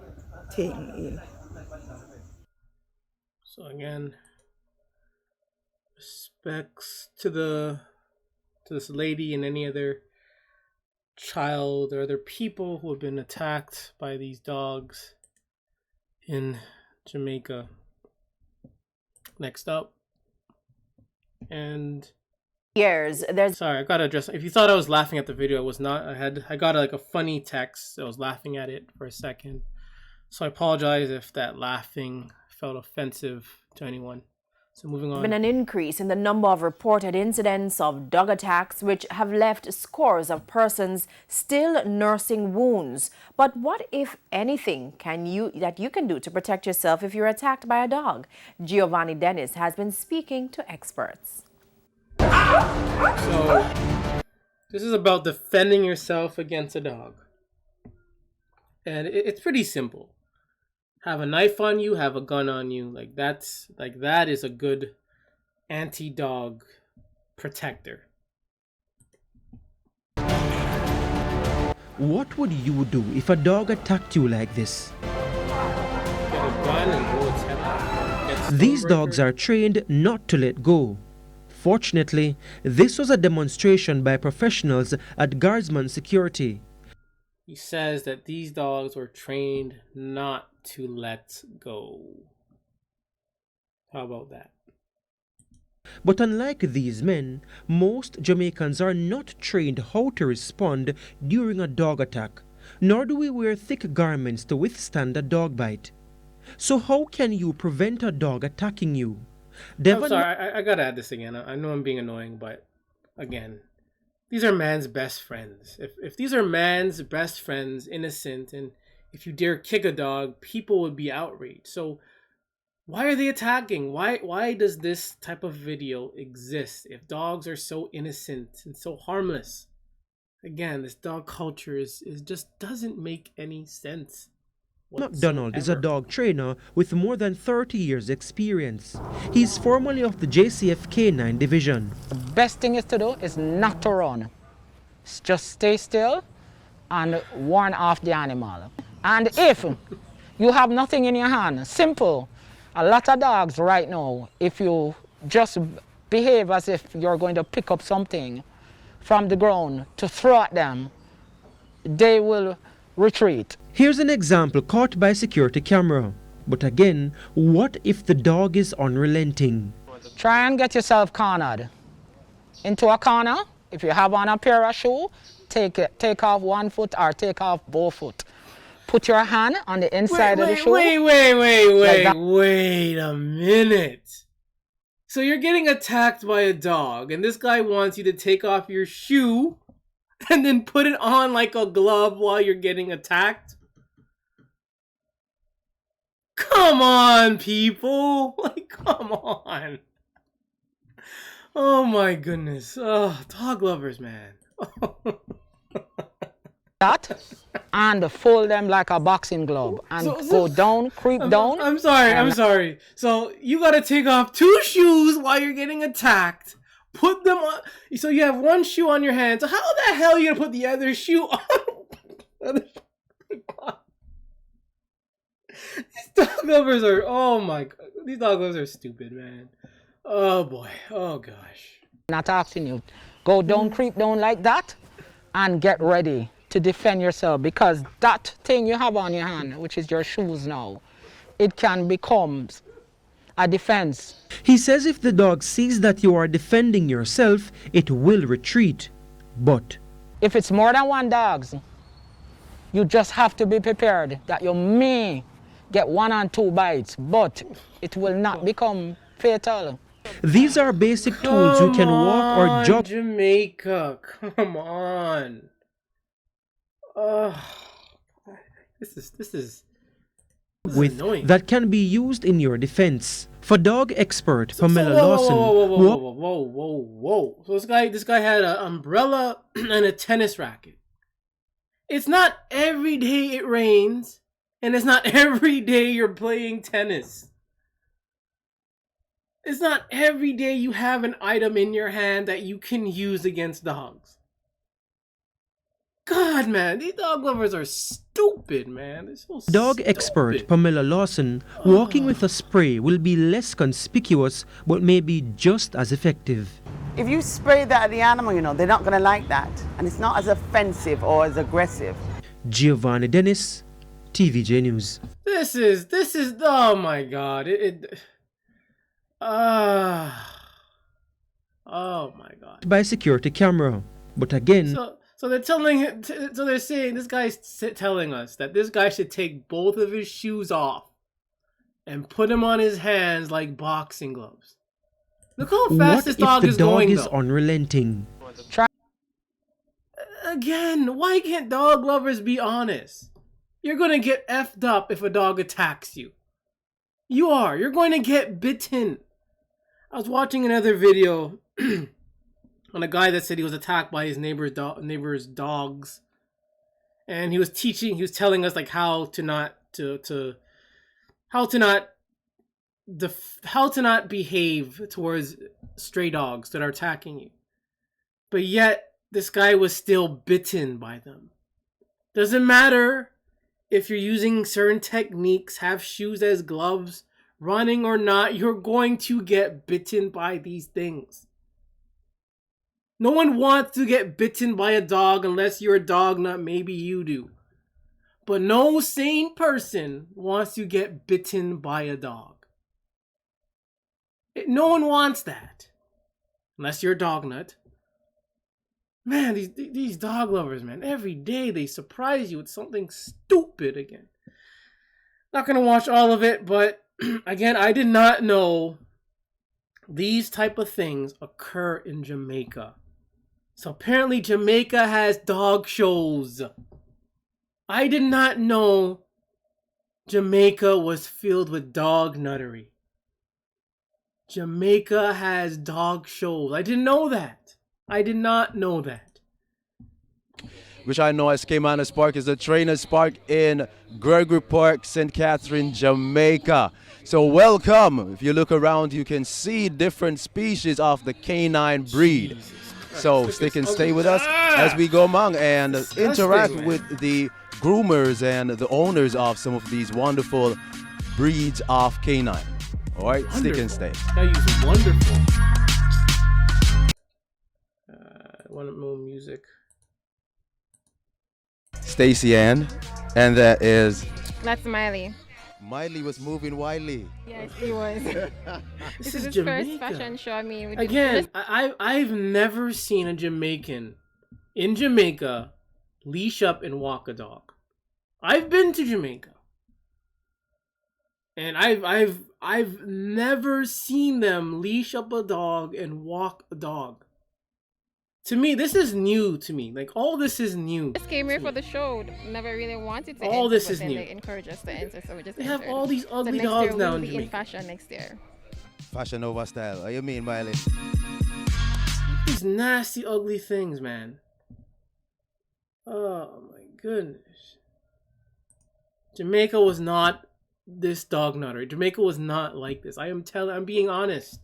taken in. So again, respects to this lady and any other child or other people who have been attacked by these dogs in Jamaica. Next up, and sorry, I gotta address. If you thought I was laughing at the video, I was not. I got like a funny text. I was laughing at it for a second, so I apologize if that laughing felt offensive to anyone. So moving on. Been an increase in the number of reported incidents of dog attacks, which have left scores of persons still nursing wounds. But what, if anything, that you can do to protect yourself if you're attacked by a dog? Giovanni Dennis has been speaking to experts. So this is about defending yourself against a dog, and it's pretty simple. Have a knife on you, have a gun on you. That is a good anti-dog protector. What would you do if a dog attacked you like this? Get a gun and blow its head off. These dogs are trained not to let go. Fortunately, this was a demonstration by professionals at Guardsman Security. He says that these dogs were trained not to let go. How about that? But unlike these men, most Jamaicans are not trained how to respond during a dog attack, nor do we wear thick garments to withstand a dog bite. So how can you prevent a dog attacking you? I'm sorry, I gotta add this again. I know I'm being annoying, but again, these are man's best friends. If these are man's best friends, innocent, and if you dare kick a dog, people would be outraged. So why are they attacking? Why does this type of video exist if dogs are so innocent and so harmless? Again, this dog culture is just doesn't make any sense. McDonald is a dog trainer with more than 30 years experience. He's formerly of the JCF K9 division. The best thing is to do is not to run. Just stay still and warn off the animal. And if you have nothing in your hand, simple. A lot of dogs right now, if you just behave as if you're going to pick up something from the ground to throw at them, they will retreat. Here's an example caught by security camera. But again, what if the dog is unrelenting? Try and get yourself cornered into a corner. If you have on a pair of shoes, take off 1 foot or take off both foot. Put your hand on the inside of the shoe. Wait a minute. So you're getting attacked by a dog, and this guy wants you to take off your shoe and then put it on like a glove while you're getting attacked? Come on, people. Like, come on. Oh my goodness. Oh, dog lovers, man. That and fold them like a boxing glove and go down, creep down. I'm sorry. So you gotta take off 2 shoes while you're getting attacked. Put them on. So you have 1 shoe on your hand. So how the hell are you gonna put the other shoe on? These dog lovers are, oh my god. These dog lovers are stupid, man. Oh boy. Oh gosh. Not asking you. Go down, creep down like that and get ready to defend yourself, because that thing you have on your hand, which is your shoes now, it can become a defense. He says if the dog sees that you are defending yourself, it will retreat. But if it's more than 1 dog, you just have to be prepared that you may get 1 or 2 bites, but it will not become fatal. These are basic tools you can walk or jog. Jamaica, come on. This is with annoying. That can be used in your defense. For dog expert Pamela Lawson. Whoa. So this guy had an umbrella and a tennis racket. It's not every day it rains, and it's not every day you're playing tennis. It's not every day you have an item in your hand that you can use against dogs. God, man, these dog lovers are stupid, man. They're so Dog stupid. expert Pamela Lawson, walking with a spray will be less conspicuous but may be just as effective. If you spray that at the animal, you know, they're not going to like that. And it's not as offensive or as aggressive. Giovanni Dennis, TVJ News. This is, oh my God. Oh my God. By security camera. But again, So they're they're saying, this guy's telling us that this guy should take both of his shoes off and put them on his hands like boxing gloves. Look how fast this dog is going, what if the dog is though. unrelenting? Again, why can't dog lovers be honest? You're gonna get effed up if a dog attacks you. You're going to get bitten. I was watching another video on a guy that said he was attacked by his neighbor's dogs, and he was telling us like how to not behave towards stray dogs that are attacking you. But yet this guy was still bitten by them. Doesn't matter if you're using certain techniques, have shoes as gloves, running or not, you're going to get bitten by these things. No one wants to get bitten by a dog unless you're a dog nut, maybe you do. But no sane person wants to get bitten by a dog. No one wants that. Unless you're a dog nut. Man, these dog lovers, man, every day they surprise you with something stupid again. Not gonna watch all of it, but again, I did not know these type of things occur in Jamaica. So apparently Jamaica has dog shows. I did not know Jamaica was filled with Dognuttery. Jamaica has dog shows. I didn't know that. I did not know that. Which I know as Caymanas Park is the Trainers Park in Gregory Park, St. Catherine, Jamaica. So welcome. If you look around, you can see different species of the canine breed. So stick and stay with us as we go among and interact with the groomers and the owners of some of these wonderful breeds of canine. All right, stick and stay. That is wonderful. Want more music? Stacey Ann, and that is... That's Miley. Miley was moving wildly. Yes, he was. This is his Jamaica. first fashion show. I mean, Again, I've never seen a Jamaican in Jamaica leash up and walk a dog. I've been to Jamaica, and I've never seen them leash up a dog and walk a dog. To me, this is new to me. Like, all this is new. Just came here for the show. Never really wanted to all enter, this but is then new. They encourage us to enter, so we just They entered. have all these ugly so dogs next year now we'll in be in Jamaica. fashion next year. Fashion over style. What you mean, Miley? These nasty, ugly things, man. Oh my goodness. Jamaica was not this Dognuttery. Jamaica was not like this. I'm being honest.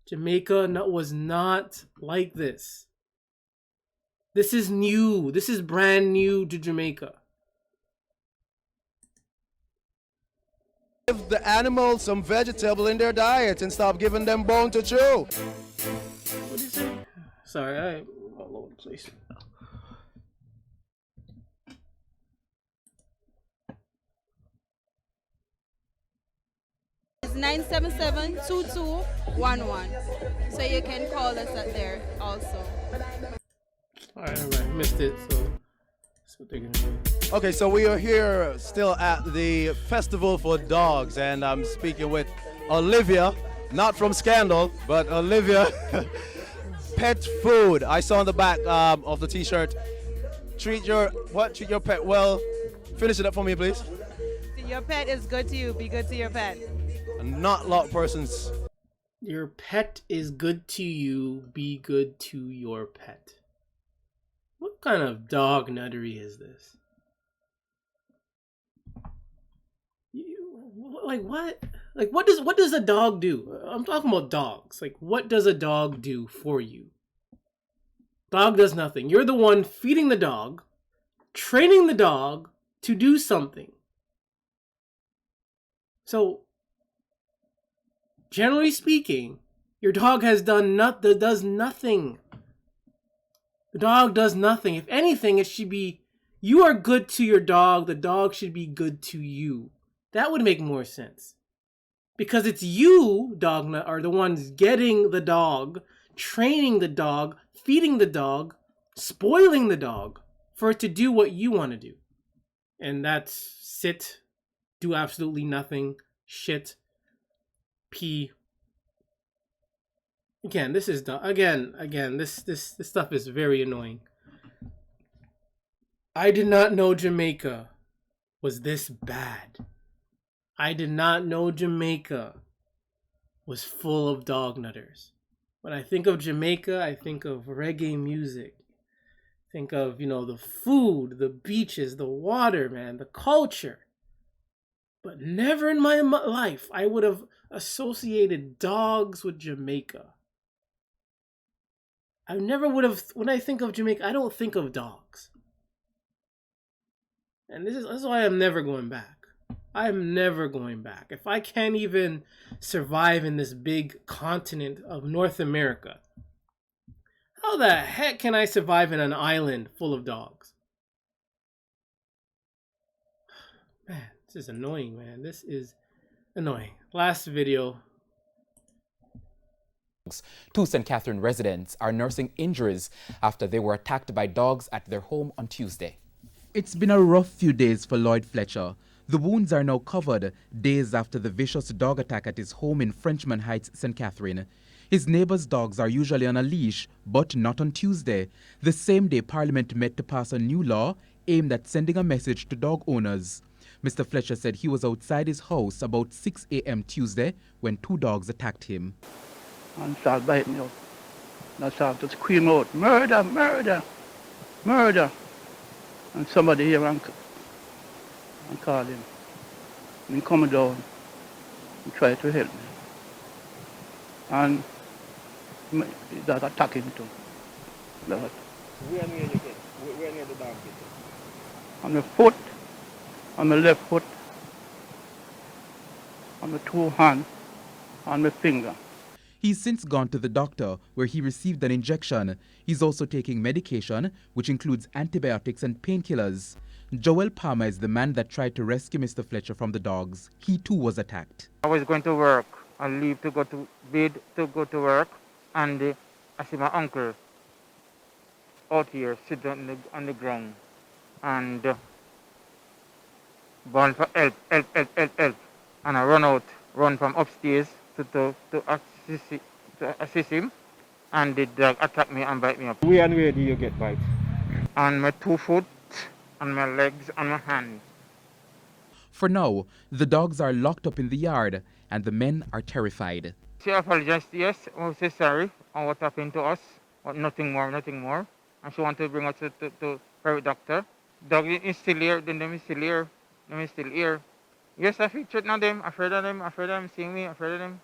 Jamaica was not like this. This is new. This is brand new to Jamaica. Give the animals some vegetable in their diet and stop giving them bone to chew. What is it? Sorry, I'm all over the place. It's 977-2211. So you can call us at there also. Alright, missed it, so that's what they're gonna do. Okay, so we are here still at the Festival for Dogs, and I'm speaking with Olivia, not from Scandal, but Olivia. Pet food. I saw on the back of the t-shirt. Treat your pet well. Finish it up for me, please. Your pet is good to you. Be good to your pet. Not a lot of persons. Your pet is good to you. Be good to your pet. What kind of Dognuttery is this? Like what? Like what does a dog do? I'm talking about dogs. Like, what does a dog do for you? Dog does nothing. You're the one feeding the dog, training the dog to do something. So, generally speaking, your dog does nothing. The dog does nothing. If anything, it should be you are good to your dog. The dog should be good to you. That would make more sense. Because it's you, Dognut, are the ones getting the dog, training the dog, feeding the dog, spoiling the dog for it to do what you want to do. And that's sit, do absolutely nothing, shit, pee. Again, this is this stuff is very annoying. I did not know Jamaica was this bad. I did not know Jamaica was full of dognutters. When I think of Jamaica, I think of reggae music. Think of, the food, the beaches, the water, man, the culture. But never in my life I would have associated dogs with Jamaica. I never would have, when I think of Jamaica, I don't think of dogs. And this is why I'm never going back. I'm never going back. If I can't even survive in this big continent of North America, how the heck can I survive in an island full of dogs? Man, this is annoying, man. This is annoying. Last video. Two St. Catherine residents are nursing injuries after they were attacked by dogs at their home on Tuesday. It's been a rough few days for Lloyd Fletcher. The wounds are now covered days after the vicious dog attack at his home in Frenchman Heights, St. Catherine. His neighbors' dogs are usually on a leash, but not on Tuesday, the same day Parliament met to pass a new law aimed at sending a message to dog owners. Mr. Fletcher said he was outside his house about 6 a.m. Tuesday when 2 dogs attacked him. And start biting me up. And I start to scream out, murder, murder, murder. And somebody here and called him. And he come down and try to help me. And that attacking too. That. Where near you get? Where near the dog get? On the foot, on the left foot, on the 2 hands, on my finger. He's since gone to the doctor where he received an injection. He's also taking medication, which includes antibiotics and painkillers. Joel Palmer is the man that tried to rescue Mr. Fletcher from the dogs. He too was attacked. I was going to work. I leave to go to bed to go to work, and I see my uncle out here sitting on the ground and born for help. And I run from upstairs to assist him, and the dog attacked me and bite me up. Where and where do you get bite? On my 2 foot, on my legs, on my hand. For now, the dogs are locked up in the yard and the men are terrified. She apologized, yes, I say sorry on what happened to us, but nothing more. And she wanted to bring us to private doctor. Dog is still here, then them is still here. Yes, I featured on them, afraid of them seeing me, afraid of them.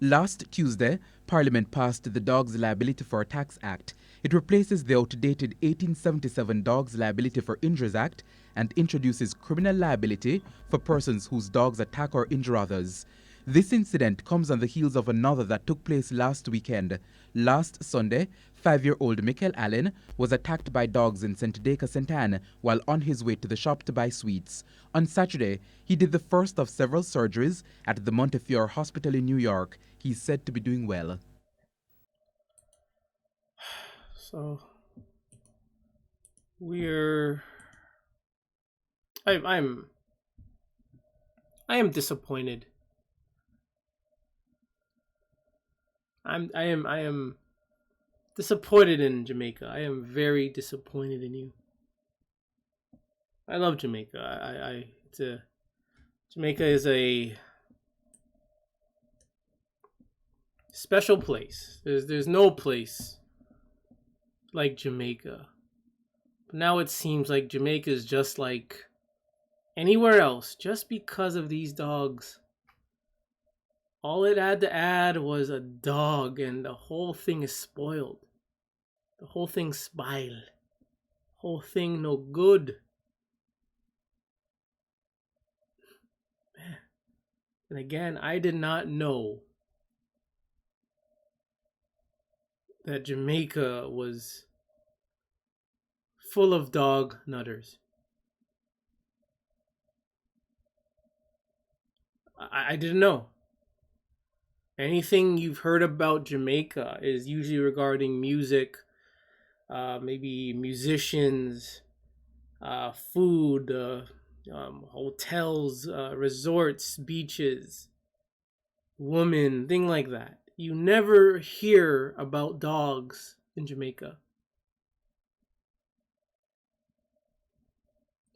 Last Tuesday, Parliament passed the Dogs Liability for Attacks Act. It replaces the outdated 1877 Dogs Liability for Injuries Act and introduces criminal liability for persons whose dogs attack or injure others. This incident comes on the heels of another that took place last weekend. Last Sunday, 5-year-old Michael Allen was attacked by dogs in St. Deca, St. Anne while on his way to the shop to buy sweets. On Saturday, he did the first of several surgeries at the Montefiore Hospital in New York. He's said to be doing well. So, I am disappointed. I am disappointed in Jamaica. I am very disappointed in you. I love Jamaica. Jamaica is a special place. There's no place like Jamaica. But now it seems like Jamaica is just like anywhere else, just because of these dogs. All it had to add was a dog, and the whole thing is spoiled. The whole thing spoiled. Whole thing no good. Man. And again, I did not know that Jamaica was full of dog nutters. I didn't know. Anything you've heard about Jamaica is usually regarding music, maybe musicians, food, hotels, resorts, beaches, women, thing like that. You never hear about dogs in Jamaica.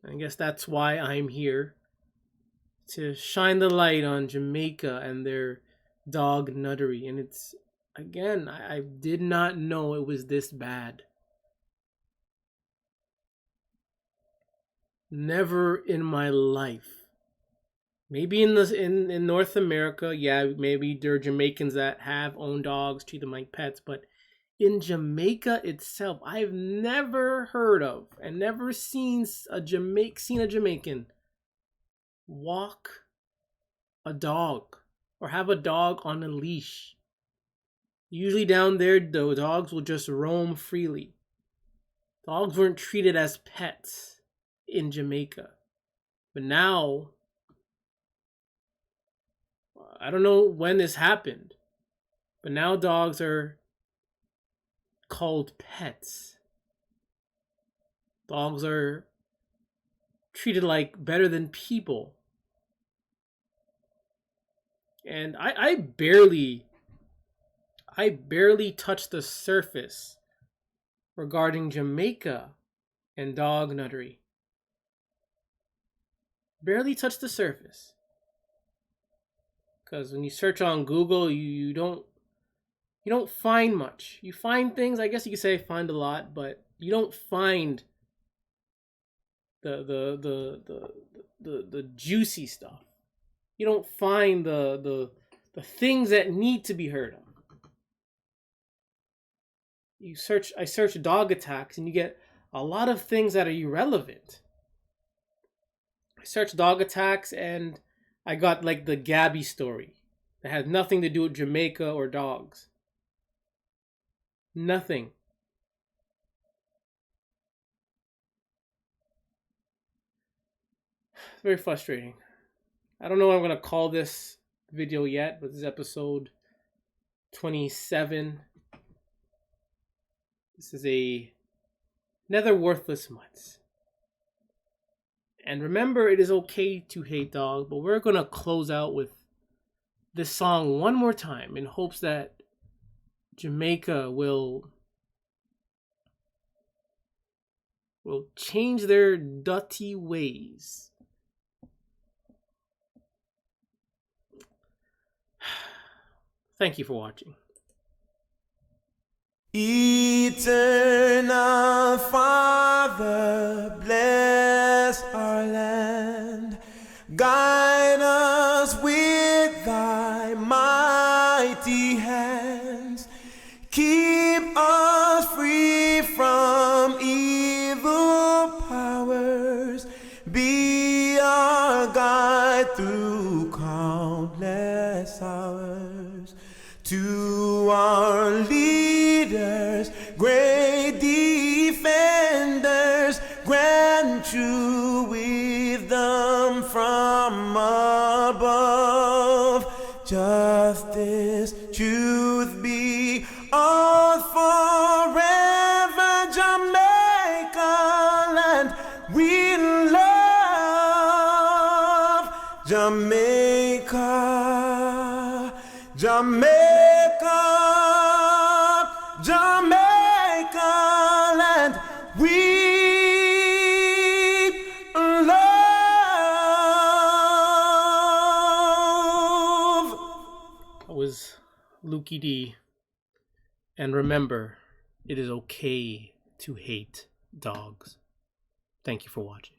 I guess that's why I'm here, to shine the light on Jamaica and their Dognuttery. And it's, again, I did not know it was this bad. Never in my life. Maybe in North America, yeah, maybe there are Jamaicans that have owned dogs, treat them like pets, but in Jamaica itself, I've never heard of and never seen a Jamaican walk a dog or have a dog on a leash. Usually down there, the dogs will just roam freely. Dogs weren't treated as pets in Jamaica. But now, I don't know when this happened, but now dogs are called pets. Dogs are treated like better than people. And I I barely touched the surface regarding Jamaica and Dognuttery. Barely touched the surface. Because when you search on Google, you don't find much. You find things, I guess you could say find a lot, but you don't find the juicy stuff. You don't find the things that need to be heard of. I search dog attacks and you get a lot of things that are irrelevant. I searched dog attacks and I got like the Gabby story that had nothing to do with Jamaica or dogs. Nothing. It's very frustrating. I don't know what I'm going to call this video yet, but this is episode 27. This is another worthless Mutts. And remember, it is okay to hate dogs, but we're going to close out with this song one more time in hopes that Jamaica will change their dirty ways. Thank you for watching. Eternal Father, bless our land. Guide us with thy mighty hands. Keep us free from evil powers. Be our guide through countless hours. To our leaders, great defenders, grant true wisdom from above. Justice, truth be all forever. Jamaica land we love. Jamaica, Jamaica, Jamaica land we love. That was Lukie D. And remember, it is okay to hate dogs. Thank you for watching.